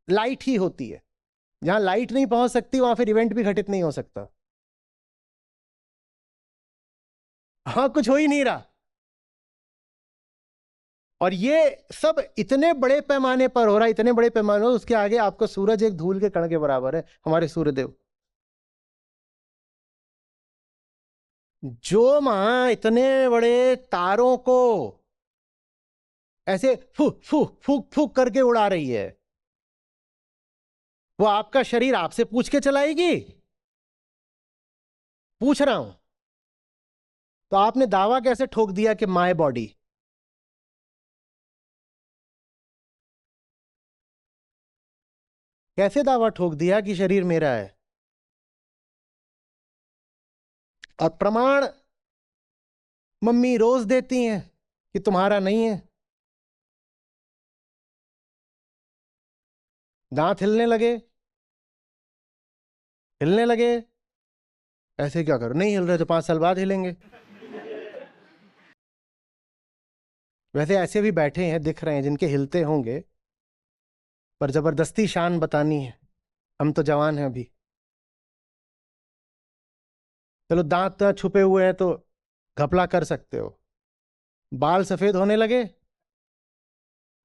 लाइट ही होती है। जहां लाइट नहीं पहुंच सकती वहां फिर इवेंट भी घटित नहीं हो सकता। हाँ, कुछ हो ही नहीं रहा। और ये सब इतने बड़े पैमाने पर हो रहा है, इतने बड़े पैमाने पर, उसके आगे आपको सूरज एक धूल के कण के बराबर है, हमारे सूर्यदेव। जो मां इतने बड़े तारों को ऐसे फूक फूक फूक फूक करके उड़ा रही है, वो आपका शरीर आपसे पूछ के चलाएगी? पूछ रहा हूं। तो आपने दावा कैसे ठोक दिया कि माय बॉडी? कैसे दावा ठोक दिया कि शरीर मेरा है? और प्रमाण मम्मी रोज देती हैं कि तुम्हारा नहीं है। दांत हिलने लगे, हिलने लगे, ऐसे क्या करो? नहीं हिल रहे तो 5 साल बाद हिलेंगे। वैसे ऐसे भी बैठे हैं, दिख रहे हैं, जिनके हिलते होंगे, पर जबरदस्ती शान बतानी है। हम तो जवान हैं अभी। चलो, दांत छुपे हुए हैं तो घपला कर सकते हो। बाल सफेद होने लगे,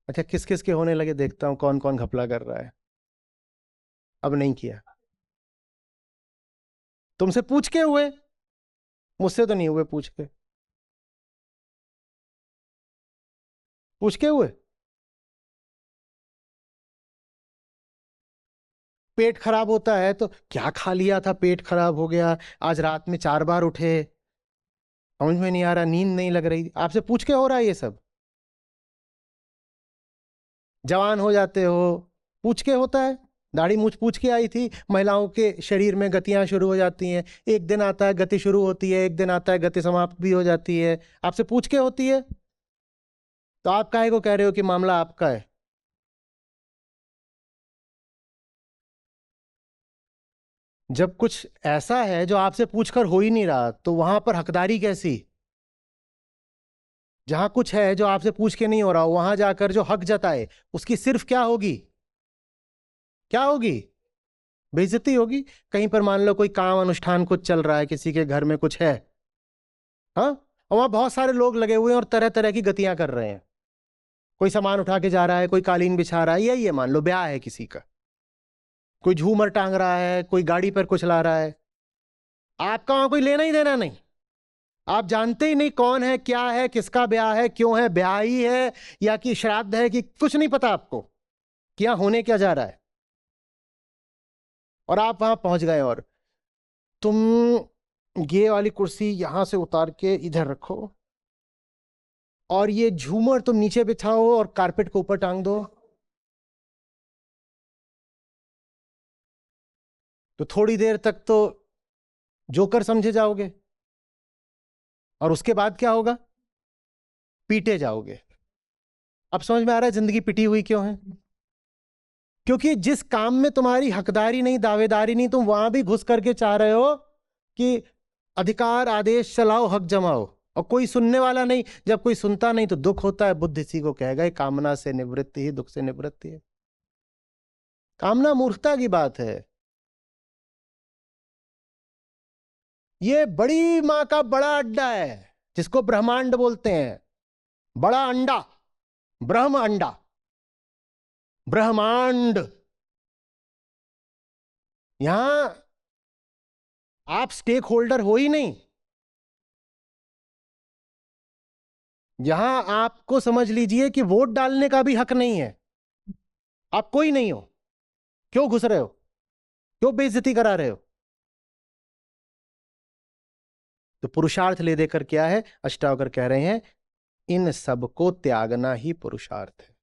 अच्छा किस किस के होने लगे, देखता हूं कौन कौन घपला कर रहा है। अब नहीं किया। तुमसे पूछ के हुए, मुझसे तो नहीं हुए पूछ के। पूछ के हुए। पेट खराब होता है तो क्या खा लिया था, पेट खराब हो गया, आज रात में 4 बार उठे, समझ में नहीं आ रहा, नींद नहीं लग रही, आपसे पूछ के हो रहा है ये सब? जवान हो जाते हो, पूछ के होता है। दाढ़ी मूछ पूछ के आई थी। महिलाओं के शरीर में गतियां शुरू हो जाती हैं, एक दिन आता है गति शुरू होती है, एक दिन आता है गति समाप्त भी हो जाती है, आपसे पूछ के होती है। तो आप काहे को कह रहे हो कि मामला आपका है? जब कुछ ऐसा है जो आपसे पूछकर हो ही नहीं रहा, तो वहां पर हकदारी कैसी? जहां कुछ है जो आपसे पूछ के नहीं हो रहा, वहां जाकर जो हक जताए, उसकी सिर्फ क्या होगी? क्या होगी? बेइज्जती होगी। कहीं पर मान लो कोई काम अनुष्ठान कुछ चल रहा है, किसी के घर में कुछ है, हाँ, और वहां बहुत सारे लोग लगे हुए हैं और तरह तरह की गतियां कर रहे हैं। कोई सामान उठा के जा रहा है, कोई कालीन बिछा रहा है, यही है, मान लो ब्याह है किसी का, कोई झूमर टांग रहा है, कोई गाड़ी पर कुछ ला रहा है। आपका वहां कोई लेना ही देना नहीं। आप जानते ही नहीं कौन है, क्या है, किसका ब्याह है, क्यों है, ब्याह ही है या कि श्राद्ध है, कि कुछ नहीं पता आपको क्या होने क्या जा रहा है। और आप वहां पहुंच गए और तुम ये वाली कुर्सी यहां से उतार के इधर रखो, और ये झूमर तुम नीचे बिछाओ और कारपेट को ऊपर टांग दो। तो थोड़ी देर तक तो जोकर समझे जाओगे, और उसके बाद क्या होगा? पीटे जाओगे। अब समझ में आ रहा है जिंदगी पिटी हुई क्यों है? क्योंकि जिस काम में तुम्हारी हकदारी नहीं, दावेदारी नहीं, तुम वहां भी घुस करके चाह रहे हो कि अधिकार आदेश चलाओ, हक जमाओ, और कोई सुनने वाला नहीं। जब कोई सुनता नहीं तो दुख होता है। बुद्ध इसी को कहेगा, ये कामना से निवृत्ति ही दुख से निवृत्ति है। कामना मूर्खता की बात है। ये बड़ी मां का बड़ा अड्डा है, जिसको ब्रह्मांड बोलते हैं। बड़ा अंडा, ब्रह्म अंडा, ब्रह्मांड। यहां आप स्टेक होल्डर हो ही नहीं। यहां आपको समझ लीजिए कि वोट डालने का भी हक नहीं है। आप कोई नहीं हो। क्यों घुस रहे हो? क्यों बेइज्जती करा रहे हो? तो पुरुषार्थ ले देकर क्या है? अष्टावक्र कह रहे हैं, इन सब को त्यागना ही पुरुषार्थ है।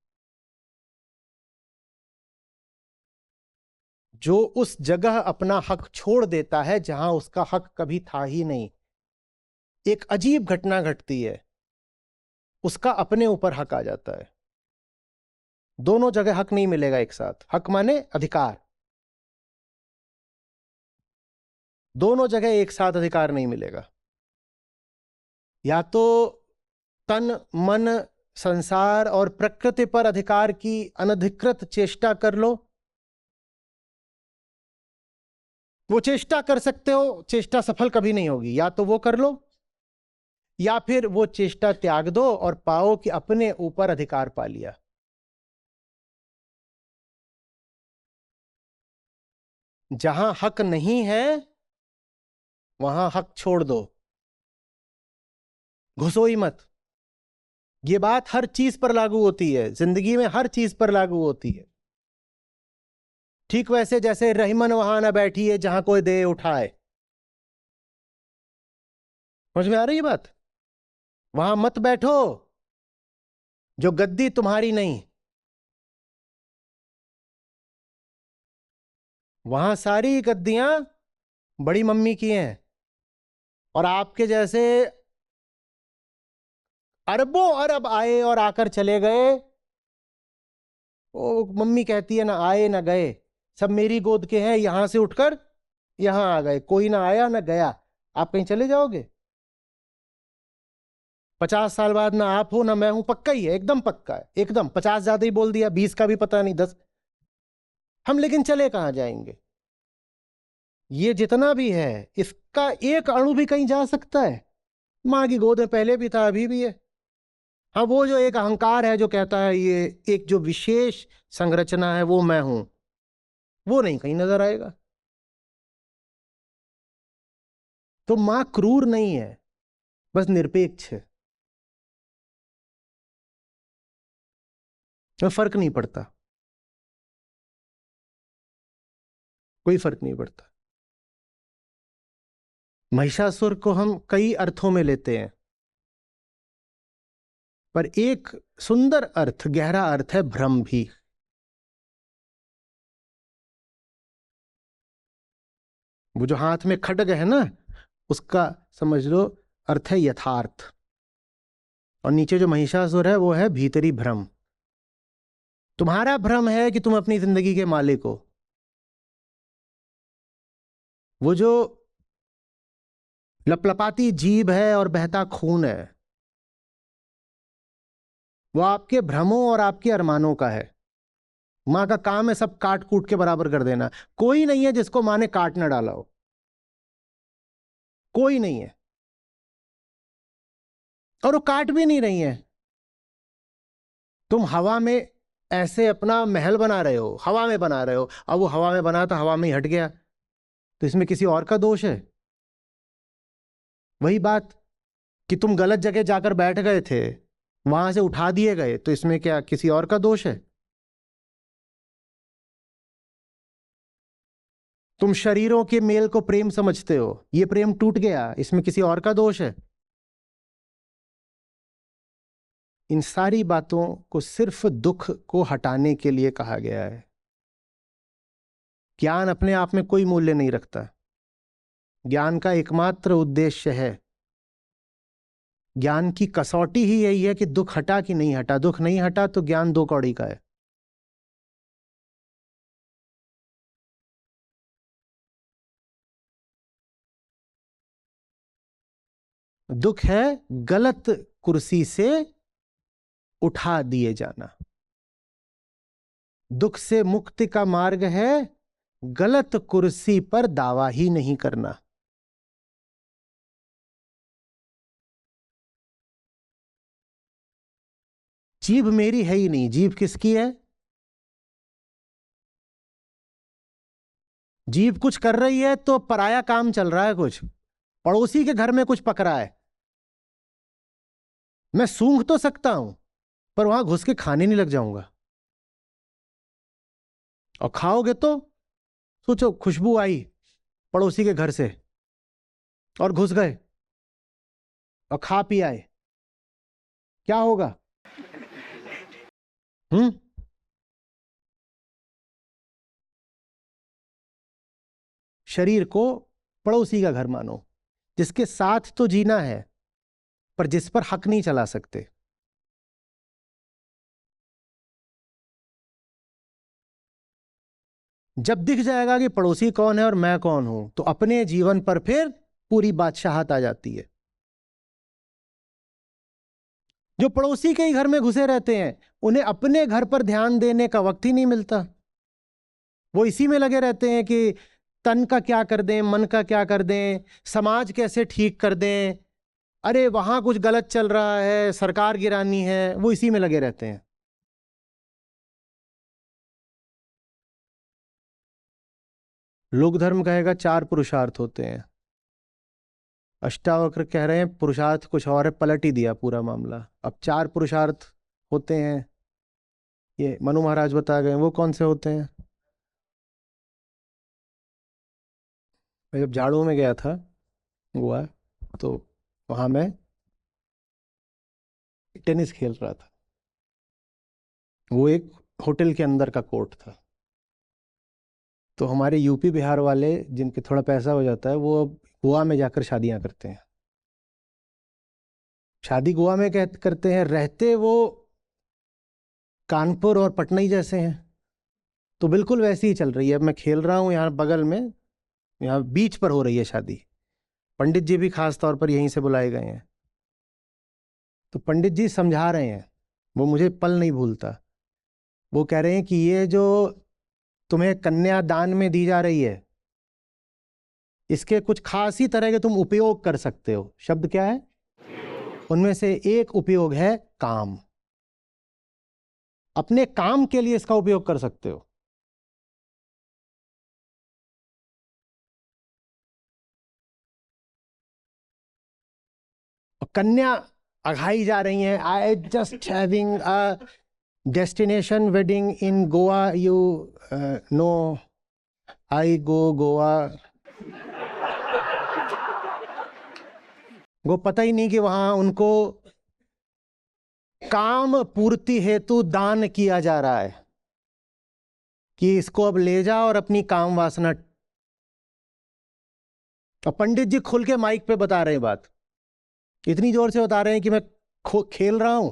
जो उस जगह अपना हक छोड़ देता है जहां उसका हक कभी था ही नहीं, एक अजीब घटना घटती है, उसका अपने ऊपर हक आ जाता है। दोनों जगह हक नहीं मिलेगा एक साथ। हक माने अधिकार। दोनों जगह एक साथ अधिकार नहीं मिलेगा। या तो तन मन संसार और प्रकृति पर अधिकार की अनधिकृत चेष्टा कर लो, वो चेष्टा कर सकते हो, चेष्टा सफल कभी नहीं होगी। या तो वो कर लो, या फिर वो चेष्टा त्याग दो और पाओ कि अपने ऊपर अधिकार पा लिया। जहां हक नहीं है वहां हक छोड़ दो, घुसो ही मत। ये बात हर चीज पर लागू होती है, जिंदगी में हर चीज पर लागू होती है। ठीक वैसे जैसे रहीमन वहां ना बैठी है जहां कोई दे उठाए। समझ में आ रही है बात? वहां मत बैठो जो गद्दी तुम्हारी नहीं। वहां सारी गद्दियां बड़ी मम्मी की हैं, और आपके जैसे अरबों अरब आए और आकर चले गए। वो मम्मी कहती है, ना आए ना गए, सब मेरी गोद के हैं। यहां से उठकर यहां आ गए, कोई ना आया ना गया। आप कहीं चले जाओगे, 50 साल बाद ना आप हो ना मैं हूं, पक्का ही है, एकदम पक्का है, एकदम। 50 ज्यादा ही बोल दिया, 20 का भी पता नहीं, 10। हम लेकिन चले कहां जाएंगे? ये जितना भी है इसका एक अणु भी कहीं जा सकता है? मां की गोद में पहले भी था, अभी भी है। हाँ, वो जो एक अहंकार है जो कहता है ये एक जो विशेष संरचना है वो मैं हूं, वो नहीं कहीं नजर आएगा। तो मां क्रूर नहीं है, बस निरपेक्ष है। तो फर्क नहीं पड़ता, कोई फर्क नहीं पड़ता। महिषासुर को हम कई अर्थों में लेते हैं, पर एक सुंदर अर्थ, गहरा अर्थ है भ्रम भी। वो जो हाथ में खड्ग है ना, उसका समझ लो अर्थ है यथार्थ, और नीचे जो महिषासुर है वो है भीतरी भ्रम। तुम्हारा भ्रम है कि तुम अपनी जिंदगी के मालिक हो। वो जो लपलपाती जीभ है और बहता खून है, वो आपके भ्रमों और आपके अरमानों का है। मां का काम है सब काट कूट के बराबर कर देना। कोई नहीं है जिसको मां ने काट ना डाला हो, कोई नहीं है, और वो काट भी नहीं रही है। तुम हवा में ऐसे अपना महल बना रहे हो, हवा में बना रहे हो, अब वो हवा में बना था, हवा में ही हट गया, तो इसमें किसी और का दोष है? वही बात कि तुम गलत जगह जाकर बैठ गए थे, वहां से उठा दिए गए, तो इसमें क्या किसी और का दोष है? तुम शरीरों के मेल को प्रेम समझते हो, ये प्रेम टूट गया, इसमें किसी और का दोष है? इन सारी बातों को सिर्फ दुख को हटाने के लिए कहा गया है। ज्ञान अपने आप में कोई मूल्य नहीं रखता। ज्ञान का एकमात्र उद्देश्य है, ज्ञान की कसौटी ही यही है कि दुख हटा कि नहीं हटा। दुख नहीं हटा तो ज्ञान दो कौड़ी का है। दुख है गलत कुर्सी से उठा दिए जाना। दुख से मुक्ति का मार्ग है गलत कुर्सी पर दावा ही नहीं करना। जीभ मेरी है ही नहीं, जीभ किसकी है? जीभ कुछ कर रही है तो पराया काम चल रहा है, कुछ पड़ोसी के घर में कुछ पक रहा है। मैं सूंघ तो सकता हूं पर वहां घुस के खाने नहीं लग जाऊंगा। और खाओगे तो सोचो, खुशबू आई पड़ोसी के घर से और घुस गए और खा पी आए, क्या होगा? शरीर को पड़ोसी का घर मानो, जिसके साथ तो जीना है पर जिस पर हक नहीं चला सकते। जब दिख जाएगा कि पड़ोसी कौन है और मैं कौन हूं, तो अपने जीवन पर फिर पूरी बादशाहत आ जाती है। जो पड़ोसी के ही घर में घुसे रहते हैं, उन्हें अपने घर पर ध्यान देने का वक्त ही नहीं मिलता। वो इसी में लगे रहते हैं कि तन का क्या कर दें, मन का क्या कर दें, समाज कैसे ठीक कर दें, अरे वहां कुछ गलत चल रहा है, सरकार गिरानी है, वो इसी में लगे रहते हैं। लोक धर्म कहेगा 4 पुरुषार्थ होते हैं, अष्टावक्र कह रहे हैं पुरुषार्थ कुछ और है, पलट ही दिया पूरा मामला। अब 4 पुरुषार्थ होते हैं, ये मनु महाराज बता गए। वो कौन से होते हैं? मैं जब झाड़ू में गया था गोवा, तो वहां मैं टेनिस खेल रहा था। वो एक होटल के अंदर का कोर्ट था। तो हमारे यूपी बिहार वाले जिनके थोड़ा पैसा हो जाता है, वो गोवा में जाकर शादियां करते हैं। शादी गोवा में करते हैं, रहते वो कानपुर और पटना ही जैसे हैं। तो बिल्कुल वैसी ही चल रही है। मैं खेल रहा हूँ यहाँ बगल में, यहाँ बीच पर हो रही है शादी। पंडित जी भी खास तौर पर यहीं से बुलाए गए हैं। तो पंडित जी समझा रहे हैं, वो मुझे पल नहीं भूलता। वो कह रहे हैं कि ये जो तुम्हें कन्या दान में दी जा रही है, इसके कुछ खास ही तरह के तुम उपयोग कर सकते हो। शब्द क्या है? उनमें से एक उपयोग है काम। अपने काम के लिए इसका उपयोग कर सकते हो। और कन्या अघाई जा रही हैं, I just having a destination wedding in Goa, you know I go Goa. वो पता ही नहीं कि वहां उनको काम पूर्ति हेतु दान किया जा रहा है कि इसको अब ले जा और अपनी काम वासना। और पंडित जी खुल के माइक पे बता रहे हैं बात, इतनी जोर से बता रहे हैं कि मैं खेल रहा हूं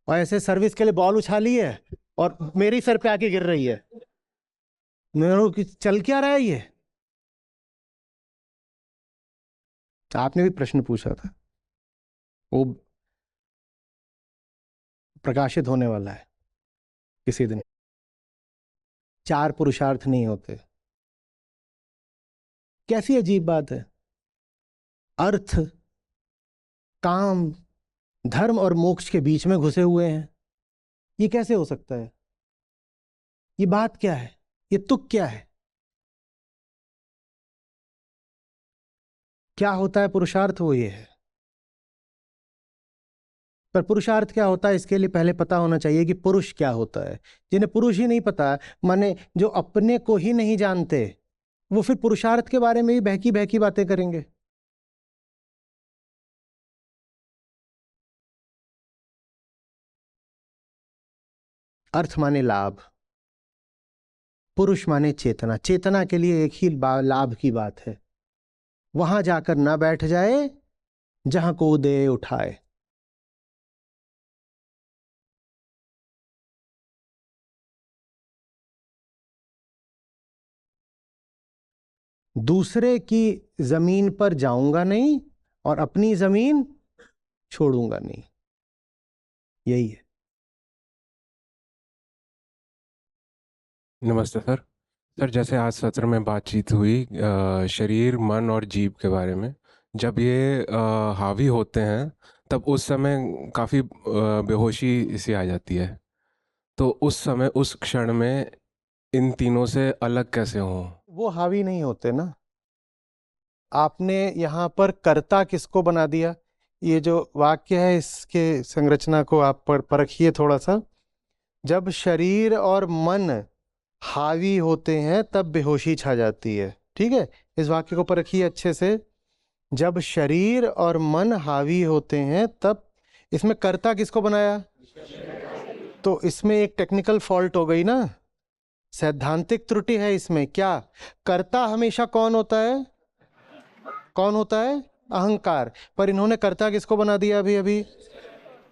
और ऐसे सर्विस के लिए बॉल उछाली है और मेरी सर पे आके गिर रही है। मेरे को चल क्या रहा है ये? आपने भी प्रश्न पूछा था, वो प्रकाशित होने वाला है किसी दिन। 4 पुरुषार्थ नहीं होते। कैसी अजीब बात है। अर्थ, काम, धर्म और मोक्ष के बीच में घुसे हुए हैं। ये कैसे हो सकता है? ये बात क्या है? ये तुक क्या है? क्या होता है पुरुषार्थ? वो ये है। पर पुरुषार्थ क्या होता है, इसके लिए पहले पता होना चाहिए कि पुरुष क्या होता है। जिन्हें पुरुष ही नहीं पता, माने जो अपने को ही नहीं जानते, वो फिर पुरुषार्थ के बारे में भी बहकी बहकी बातें करेंगे। अर्थ माने लाभ, पुरुष माने चेतना। चेतना के लिए एक ही लाभ की बात है, वहां जाकर ना बैठ जाए जहां को दे उठाए। दूसरे की जमीन पर जाऊंगा नहीं और अपनी जमीन छोड़ूंगा नहीं, यही है। नमस्ते सर। सर जैसे आज सत्र में बातचीत हुई शरीर, मन और जीव के बारे में, जब ये हावी होते हैं तब उस समय काफ़ी बेहोशी सी आ जाती है, तो उस समय उस क्षण में इन तीनों से अलग कैसे हों? वो हावी नहीं होते ना। आपने यहाँ पर कर्ता किसको बना दिया? ये जो वाक्य है इसके संरचना को आप परखिए थोड़ा सा। जब शरीर और मन हावी होते हैं तब बेहोशी छा जाती है। ठीक है, इस वाक्य को परखिए अच्छे से। जब शरीर और मन हावी होते हैं तब, इसमें कर्ता किसको बनाया? तो इसमें एक टेक्निकल फॉल्ट हो गई ना, सैद्धांतिक त्रुटि है इसमें। क्या कर्ता हमेशा कौन होता है? कौन होता है? अहंकार। पर इन्होंने कर्ता किसको बना दिया अभी अभी?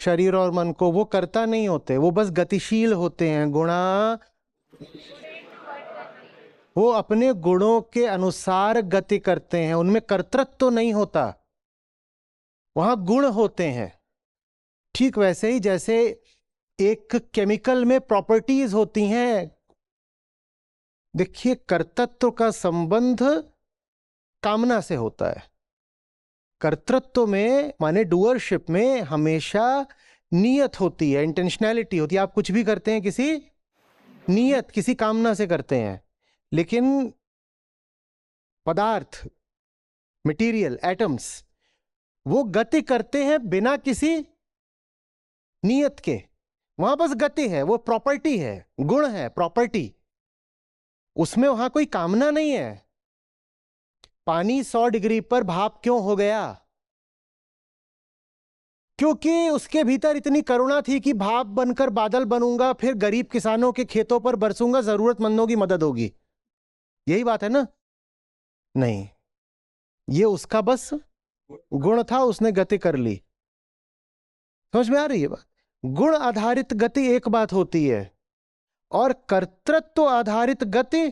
शरीर और मन को। वो कर्ता नहीं होते, वो बस गतिशील होते हैं। गुणा, वो अपने गुणों के अनुसार गति करते हैं, उनमें कर्तृत्व तो नहीं होता, वहां गुण होते हैं। ठीक वैसे ही जैसे एक केमिकल में प्रॉपर्टीज होती हैं। देखिए, कर्तृत्व का संबंध कामना से होता है। कर्तृत्व में माने डूअरशिप में हमेशा नियत होती है, इंटेंशनैलिटी होती है। आप कुछ भी करते हैं किसी नियत, किसी कामना से करते हैं। लेकिन पदार्थ, मटेरियल, एटम्स, वो गति करते हैं बिना किसी नियत के। वहां बस गति है, वो प्रॉपर्टी है, गुण है, प्रॉपर्टी। उसमें वहां कोई कामना नहीं है। पानी 100 डिग्री पर भाप क्यों हो गया? क्योंकि उसके भीतर इतनी करुणा थी कि भाप बनकर बादल बनूंगा, फिर गरीब किसानों के खेतों पर बरसूंगा, जरूरतमंदों की मदद होगी। यही बात है ना? नहीं, ये उसका बस गुण था, उसने गति कर ली। समझ में आ रही है बात? गुण आधारित गति एक बात होती है और कर्तृत्व आधारित गति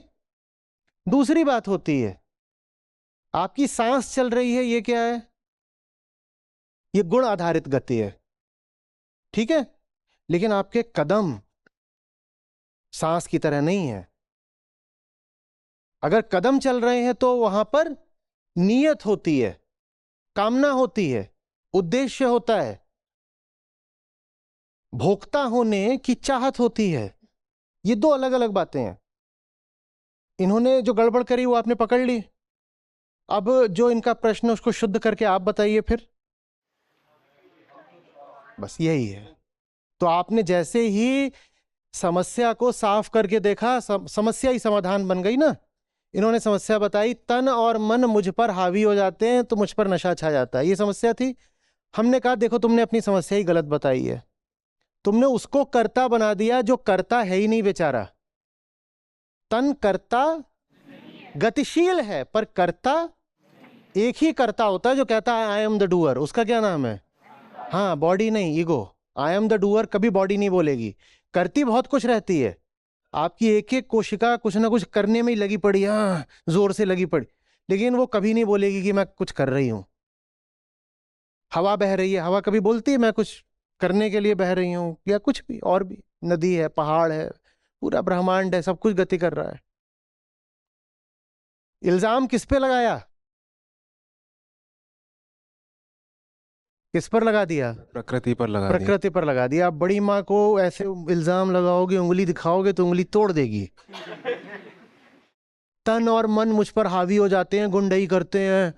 दूसरी बात होती है। आपकी सांस चल रही है, ये क्या है? ये गुण आधारित गति है, ठीक है? लेकिन आपके कदम सांस की तरह नहीं है। अगर कदम चल रहे हैं तो वहां पर नियत होती है, कामना होती है, उद्देश्य होता है, भोक्ता होने की चाहत होती है। ये दो अलग अलग बातें हैं। इन्होंने जो गड़बड़ करी वो आपने पकड़ ली। अब जो इनका प्रश्न है उसको शुद्ध करके आप बताइए फिर। बस यही है। तो आपने जैसे ही समस्या को साफ करके देखा, समस्या ही समाधान बन गई ना। इन्होंने समस्या बताई, तन और मन मुझ पर हावी हो जाते हैं तो मुझ पर नशा छा जाता है, ये समस्या थी। हमने कहा देखो तुमने अपनी समस्या ही गलत बताई है, तुमने उसको कर्ता बना दिया जो कर्ता है ही नहीं बेचारा। तन कर्ता गतिशील है, पर कर्ता एक ही कर्ता होता है जो कहता है आई एम द डूअर। उसका क्या नाम है? हाँ, बॉडी नहीं, ego. I am the doer कभी बॉडी नहीं बोलेगी। करती बहुत कुछ रहती है, आपकी एक एक कोशिका कुछ ना कुछ करने में ही लगी पड़ी, हाँ जोर से लगी पड़ी, लेकिन वो कभी नहीं बोलेगी कि मैं कुछ कर रही हूं। हवा बह रही है, हवा कभी बोलती है मैं कुछ करने के लिए बह रही हूं? या कुछ भी और भी, नदी है, पहाड़ है, पूरा ब्रह्मांड है, सब कुछ गति कर रहा है। इल्जाम किस पे लगाया? किस पर लगा दिया? प्रकृति पर लगा दिया। प्रकृति पर लगा दिया। आप बड़ी माँ को ऐसे इल्जाम लगाओगे, उंगली दिखाओगे तो उंगली तोड़ देगी। तन और मन मुझ पर हावी हो जाते हैं, गुंडई करते हैं,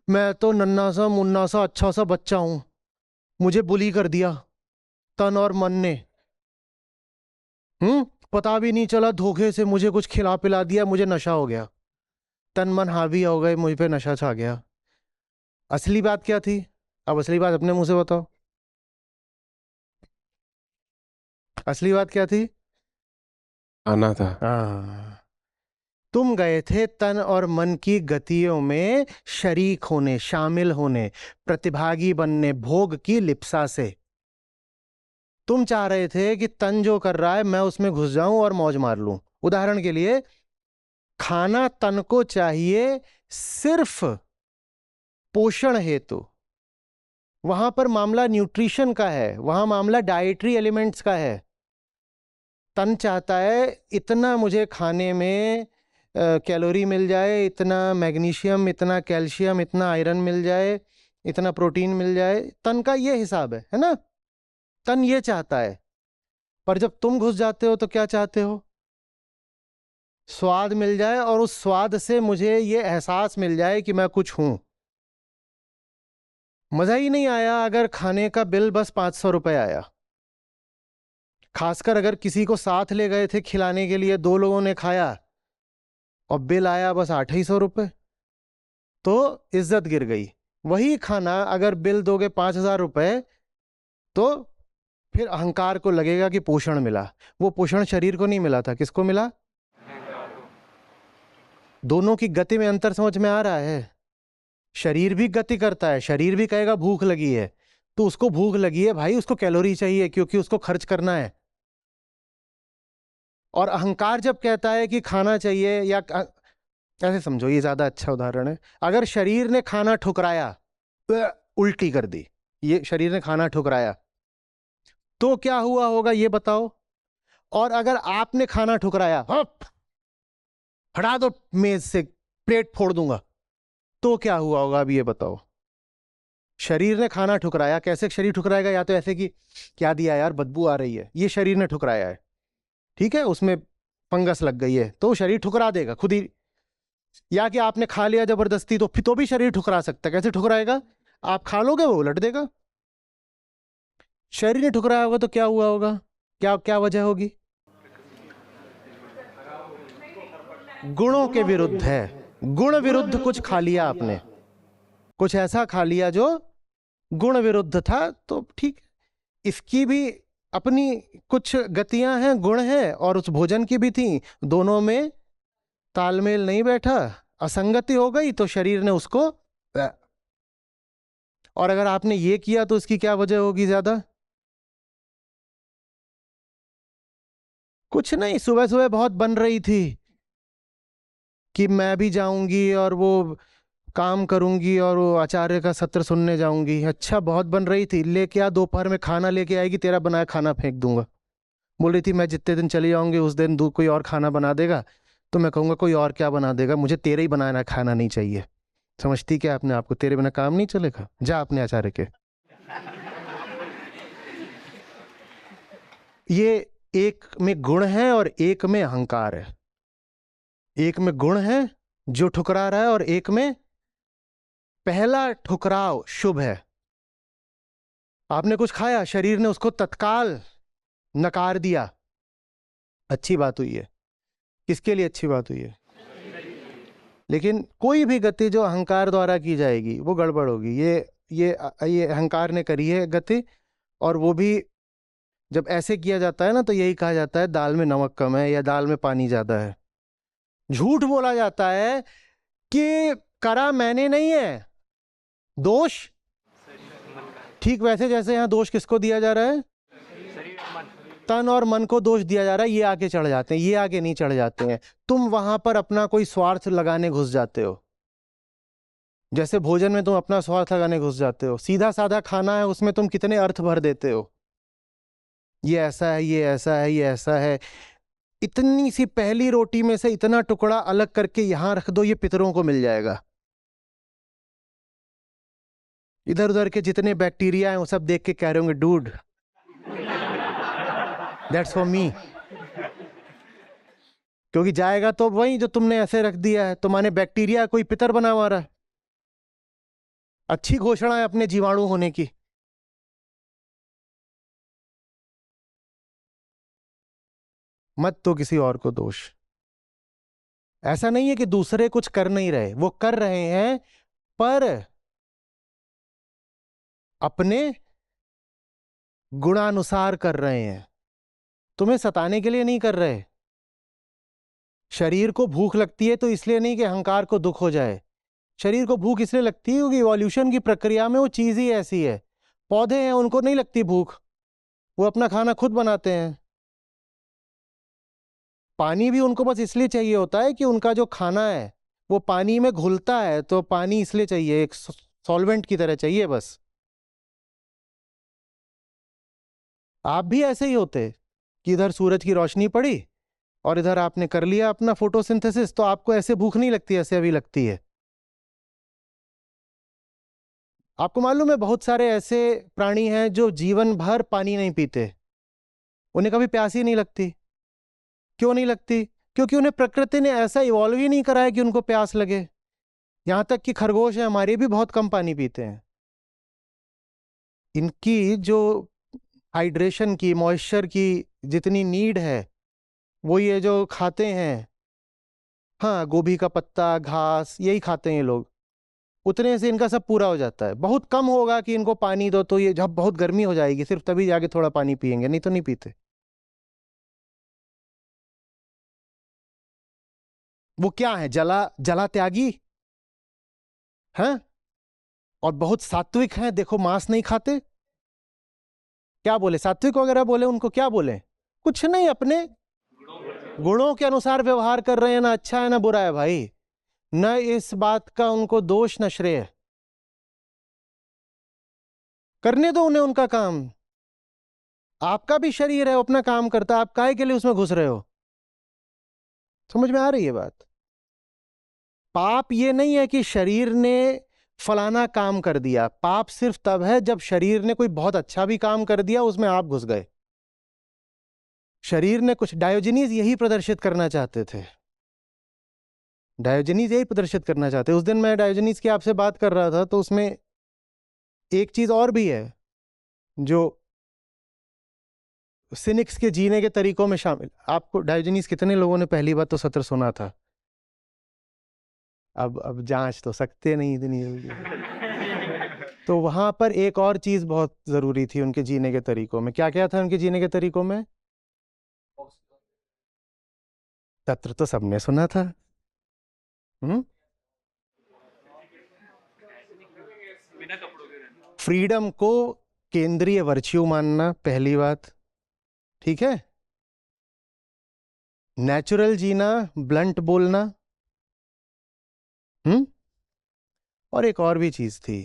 मैं तो नन्ना सा मुन्ना सा अच्छा सा बच्चा हूं, मुझे बुली कर दिया तन और मन ने। पता भी नहीं चला, धोखे से मुझे कुछ खिला पिला दिया, मुझे नशा हो गया। तन मन हावी हो गए, मुझ पे नशा छा गया। असली बात क्या थी? अब असली बात अपने मुंह से बताओ, असली बात क्या थी? आना था। हाँ, तुम गए थे तन और मन की गतियों में शरीक होने, शामिल होने, प्रतिभागी बनने, भोग की लिप्सा से। तुम चाह रहे थे कि तन जो कर रहा है मैं उसमें घुस जाऊं और मौज मार लूं। उदाहरण के लिए, खाना तन को चाहिए सिर्फ पोषण हेतु, वहां पर मामला न्यूट्रिशन का है, वहां मामला डाइटरी एलिमेंट्स का है। तन चाहता है इतना मुझे खाने में कैलोरी मिल जाए, इतना मैग्नीशियम, इतना कैल्शियम, इतना आयरन मिल जाए, इतना प्रोटीन मिल जाए। तन का ये हिसाब है ना? तन ये चाहता है। पर जब तुम घुस जाते हो तो क्या चाहते हो? स्वाद मिल जाए, और उस स्वाद से मुझे ये एहसास मिल जाए कि मैं कुछ हूं। मजा ही नहीं आया अगर खाने का बिल बस 500 रुपए आया। खासकर अगर किसी को साथ ले गए थे खिलाने के लिए, 2 लोगों ने खाया और बिल आया बस 800 ही रुपए, तो इज्जत गिर गई। वही खाना अगर बिल दोगे 5,000 रुपए, तो फिर अहंकार को लगेगा कि पोषण मिला। वो पोषण शरीर को नहीं मिला था, किसको मिला? दोनों की गति में अंतर समझ में आ रहा है? शरीर भी गति करता है, शरीर भी कहेगा भूख लगी है, तो उसको भूख लगी है भाई, उसको कैलोरी चाहिए क्योंकि उसको खर्च करना है। और अहंकार जब कहता है कि खाना चाहिए, या कैसे समझो, ये ज्यादा अच्छा उदाहरण है। अगर शरीर ने खाना ठुकराया, उल्टी कर दी, ये शरीर ने खाना ठुकराया, तो क्या हुआ होगा ये बताओ? और अगर आपने खाना ठुकराया, हप, हटा दो मेज से, प्लेट फोड़ दूंगा, तो क्या हुआ होगा अब ये बताओ? शरीर ने खाना ठुकराया। कैसे शरीर ठुकराएगा? या तो ऐसे कि क्या दिया यार, बदबू आ रही है, ये शरीर ने ठुकराया है, ठीक है, उसमें फंगस लग गई है, तो शरीर ठुकरा देगा खुद ही। या कि आपने खा लिया जबरदस्ती, तो फिर तो भी शरीर ठुकरा सकता है। कैसे ठुकराएगा? आप खा लोगे, वो उलट देगा। शरीर ने ठुकराया होगा तो क्या हुआ होगा? क्या क्या वजह होगी? गुणों के विरुद्ध है। गुण विरुद्ध कुछ खा लिया आपने, कुछ ऐसा खा लिया जो गुण विरुद्ध था, तो ठीक। इसकी भी अपनी कुछ गतियां हैं, गुण हैं, और उस भोजन की भी थी। दोनों में तालमेल नहीं बैठा, असंगति हो गई, तो शरीर ने उसको। और अगर आपने ये किया तो इसकी क्या वजह होगी ज्यादा? कुछ नहीं, सुबह सुबह बहुत बन रही थी कि मैं भी जाऊंगी और वो काम करूंगी और वो आचार्य का सत्र सुनने जाऊंगी। अच्छा, बहुत बन रही थी, लेके आ, दोपहर में खाना लेके आएगी, तेरा बनाया खाना फेंक दूंगा। बोल रही थी मैं जितने दिन चली जाऊंगी उस दिन कोई और खाना बना देगा, तो मैं कहूंगा कोई और क्या बना देगा, मुझे तेरे ही बनाना खाना नहीं चाहिए। समझती क्या अपने आप को? तेरे बिना काम नहीं चलेगा, जा अपने आचार्य के। ये एक में गुण है और एक में अहंकार है। एक में गुण है जो ठुकरा रहा है, और एक में पहला ठुकराव शुभ है। आपने कुछ खाया, शरीर ने उसको तत्काल नकार दिया, अच्छी बात हुई है। किसके लिए अच्छी बात हुई है? लेकिन कोई भी गति जो अहंकार द्वारा की जाएगी वो गड़बड़ होगी। ये अहंकार ने करी है गति, और वो भी जब ऐसे किया जाता है ना, तो यही कहा जाता है दाल में नमक कम है या दाल में पानी ज्यादा है। झूठ बोला जाता है कि करा मैंने नहीं है, दोष। ठीक वैसे जैसे यहां दोष किसको दिया जा रहा है? तन और मन को दोष दिया जा रहा है। ये आगे चढ़ जाते हैं, ये आगे नहीं चढ़ जाते हैं। तुम वहां पर अपना कोई स्वार्थ लगाने घुस जाते हो, जैसे भोजन में तुम अपना स्वार्थ लगाने घुस जाते हो। सीधा साधा खाना है, उसमें तुम कितने अर्थ भर देते हो, ये ऐसा है, ये ऐसा है, ये ऐसा है। इतनी सी पहली रोटी में से इतना टुकड़ा अलग करके यहां रख दो, ये पितरों को मिल जाएगा। इधर उधर के जितने बैक्टीरिया हैं वो सब देख के कह रहे होंगे डूड, दैट्स फॉर मी। क्योंकि जाएगा तो वही जो तुमने ऐसे रख दिया है। तो माने बैक्टीरिया कोई पितर बना हुआ रहा। अच्छी घोषणा है अपने जीवाणु होने की। मत तो किसी और को दोष। ऐसा नहीं है कि दूसरे कुछ कर नहीं रहे, वो कर रहे हैं, पर अपने गुणानुसार कर रहे हैं, तुम्हें सताने के लिए नहीं कर रहे। शरीर को भूख लगती है तो इसलिए नहीं कि अहंकार को दुख हो जाए, शरीर को भूख इसलिए लगती है क्योंकि इवोल्यूशन की प्रक्रिया में वो चीज ही ऐसी है। पौधे हैं, उनको नहीं लगती भूख, वो अपना खाना खुद बनाते हैं। पानी भी उनको बस इसलिए चाहिए होता है कि उनका जो खाना है वो पानी में घुलता है, तो पानी इसलिए चाहिए, एक सॉल्वेंट की तरह चाहिए बस। आप भी ऐसे ही होते कि इधर सूरज की रोशनी पड़ी और इधर आपने कर लिया अपना फोटोसिंथेसिस, तो आपको ऐसे भूख नहीं लगती ऐसे अभी लगती है। आपको मालूम है बहुत सारे ऐसे प्राणी हैं जो जीवन भर पानी नहीं पीते, उन्हें कभी प्यास ही नहीं लगती। क्यों नहीं लगती? क्योंकि उन्हें प्रकृति ने ऐसा इवॉल्व ही नहीं कराया कि उनको प्यास लगे। यहां तक कि खरगोश है हमारे भी बहुत कम पानी पीते हैं। इनकी जो हाइड्रेशन की, मॉइस्चर की जितनी नीड है वो ये जो खाते हैं, हाँ गोभी का पत्ता, घास, यही खाते हैं ये लोग, उतने से इनका सब पूरा हो जाता है। बहुत कम होगा कि इनको पानी दो तो ये जब बहुत गर्मी हो जाएगी सिर्फ तभी जाके थोड़ा पानी पियेंगे, नहीं तो नहीं पीते। वो क्या है, जला त्यागी हैं, और बहुत सात्विक हैं। देखो मांस नहीं खाते, क्या बोले सात्विक वगैरह बोले, उनको क्या बोले? कुछ नहीं, अपने गुणों के अनुसार व्यवहार कर रहे हैं, ना अच्छा है ना बुरा है भाई, न इस बात का उनको दोष न श्रेय। करने दो उन्हें उनका काम। आपका भी शरीर है, वो अपना काम करता है, आप काहे के लिए उसमें घुस रहे हो? समझ में आ रही है बात? पाप ये नहीं है कि शरीर ने फलाना काम कर दिया, पाप सिर्फ तब है जब शरीर ने कोई बहुत अच्छा भी काम कर दिया, उसमें आप घुस गए। शरीर ने कुछ, डायोजनीज यही प्रदर्शित करना चाहते थे, डायोजनीज यही प्रदर्शित करना चाहते। उस दिन मैं डायोजनीज की आपसे बात कर रहा था तो उसमें एक चीज और भी है जो सिनिक्स के जीने के तरीकों में शामिल। आपको डायोजनीज कितने लोगों ने पहली बात तो सत्र सुना था? अब जांच तो सकते नहीं इतनी जल्दी। तो वहां पर एक और चीज बहुत जरूरी थी उनके जीने के तरीकों में। क्या क्या था उनके जीने के तरीकों में? तत्र तो सबने सुना था। फ्रीडम को केंद्रीय वर्च्यू मानना, पहली बात, ठीक है। नेचुरल जीना, ब्लंट बोलना, और एक और भी चीज थी,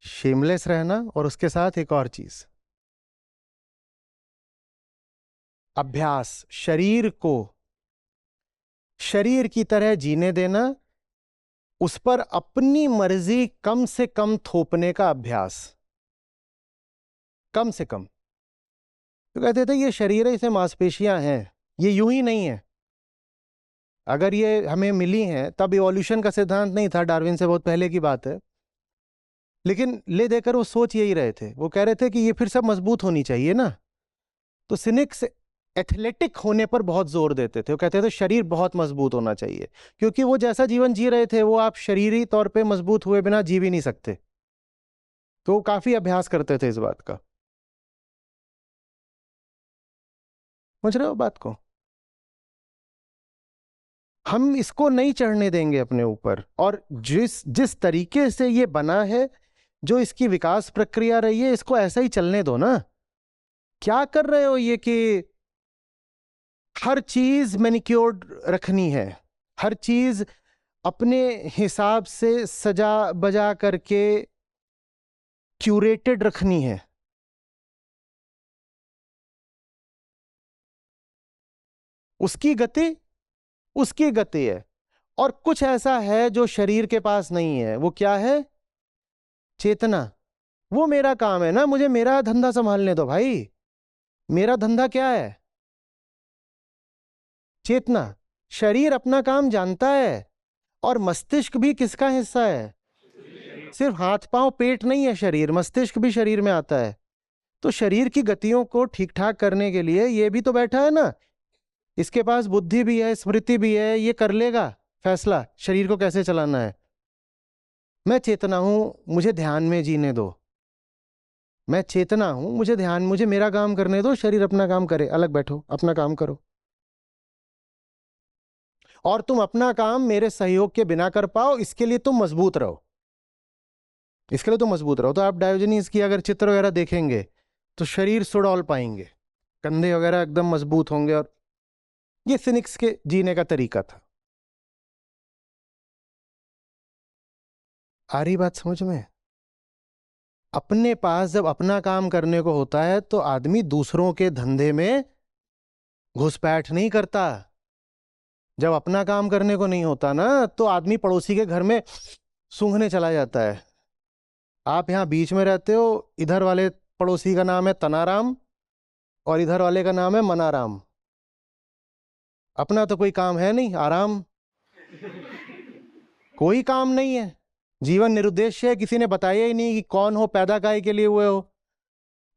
शेमलेस रहना, और उसके साथ एक और चीज, अभ्यास। शरीर को शरीर की तरह जीने देना, उस पर अपनी मर्जी कम से कम थोपने का अभ्यास, कम से कम। तो कहते थे ये शरीर है, इसे मांसपेशियां हैं, ये यूं ही नहीं है। अगर ये हमें मिली हैं तब इवोल्यूशन का सिद्धांत नहीं था, डार्विन से बहुत पहले की बात है, लेकिन ले देकर वो सोच यही रहे थे। वो कह रहे थे कि ये फिर सब मजबूत होनी चाहिए ना। तो सिनिक्स एथलेटिक होने पर बहुत जोर देते थे। वो कहते थे शरीर बहुत मजबूत होना चाहिए, क्योंकि वो जैसा जीवन जी रहे थे वो आप शरीरी तौर पे मजबूत हुए बिना जी भी नहीं सकते। तो वो काफी अभ्यास करते थे इस बात का। समझ रहे हो बात को? हम इसको नहीं चढ़ने देंगे अपने ऊपर, और जिस जिस तरीके से ये बना है, जो इसकी विकास प्रक्रिया रही है, इसको ऐसा ही चलने दो ना। क्या कर रहे हो ये कि हर चीज मैनिक्योर्ड रखनी है, हर चीज अपने हिसाब से सजा बजा करके क्यूरेटेड रखनी है। उसकी गति है, और कुछ ऐसा है जो शरीर के पास नहीं है। वो क्या है? चेतना। वो मेरा काम है ना, मुझे मेरा धंधा संभालने दो भाई। मेरा धंधा क्या है? चेतना। शरीर अपना काम जानता है, और मस्तिष्क भी किसका हिस्सा है? सिर्फ हाथ पांव पेट नहीं है शरीर, मस्तिष्क भी शरीर में आता है। तो शरीर की गतियों को ठीक ठाक करने के लिए ये भी तो बैठा है ना। इसके पास बुद्धि भी है, स्मृति भी है, ये कर लेगा फैसला शरीर को कैसे चलाना है। मैं चेतना हूं, मुझे ध्यान में जीने दो। मैं चेतना हूं, मुझे ध्यान, मुझे मेरा काम करने दो, शरीर अपना काम करे, अलग बैठो, अपना काम करो। और तुम अपना काम मेरे सहयोग के बिना कर पाओ, इसके लिए तुम मजबूत रहो, इसके लिए तुम मजबूत रहो। तो आप डायोजनीज की अगर चित्र वगैरह देखेंगे तो शरीर सुडौल पाएंगे, कंधे वगैरह एकदम मजबूत होंगे, और ये सिनिक्स के जीने का तरीका था। आ रही बात समझ में? अपने पास जब अपना काम करने को होता है तो आदमी दूसरों के धंधे में घुसपैठ नहीं करता। जब अपना काम करने को नहीं होता ना तो आदमी पड़ोसी के घर में सूंघने चला जाता है। आप यहां बीच में रहते हो, इधर वाले पड़ोसी का नाम है तनाराम और इधर वाले का नाम है मनाराम। अपना तो कोई काम है नहीं, आराम, कोई काम नहीं है, जीवन निरुद्देश्य है, किसी ने बताया ही नहीं कि कौन हो, पैदा काहे के लिए हुए हो।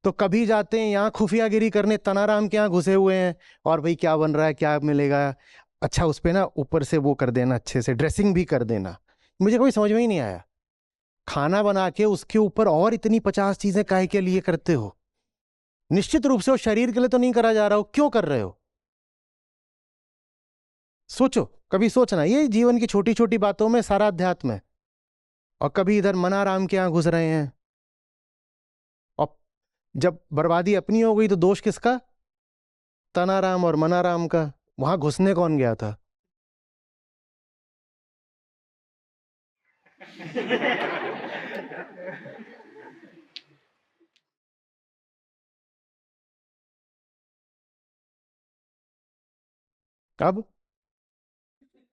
तो कभी जाते हैं यहाँ खुफियागिरी करने, तनाराम के यहाँ घुसे हुए हैं, और भाई क्या बन रहा है, क्या मिलेगा, अच्छा उस पे ना ऊपर से वो कर देना, अच्छे से ड्रेसिंग भी कर देना। मुझे कोई समझ में ही नहीं आया, खाना बना के उसके ऊपर और इतनी 50 चीजें काहे के लिए करते हो? निश्चित रूप से वो शरीर के लिए तो नहीं करा जा रहा हो, क्यों कर रहे हो? सोचो, कभी सोचना, ये जीवन की छोटी छोटी बातों में सारा अध्यात्म है। और कभी इधर मनाराम के यहां घुस रहे हैं, और जब बर्बादी अपनी हो गई तो दोष किसका? तनाराम और मनाराम का। वहां घुसने कौन गया था? अब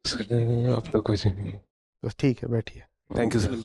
अब तो कुछ नहीं। तो ठीक है, बैठिए। Thank you sir.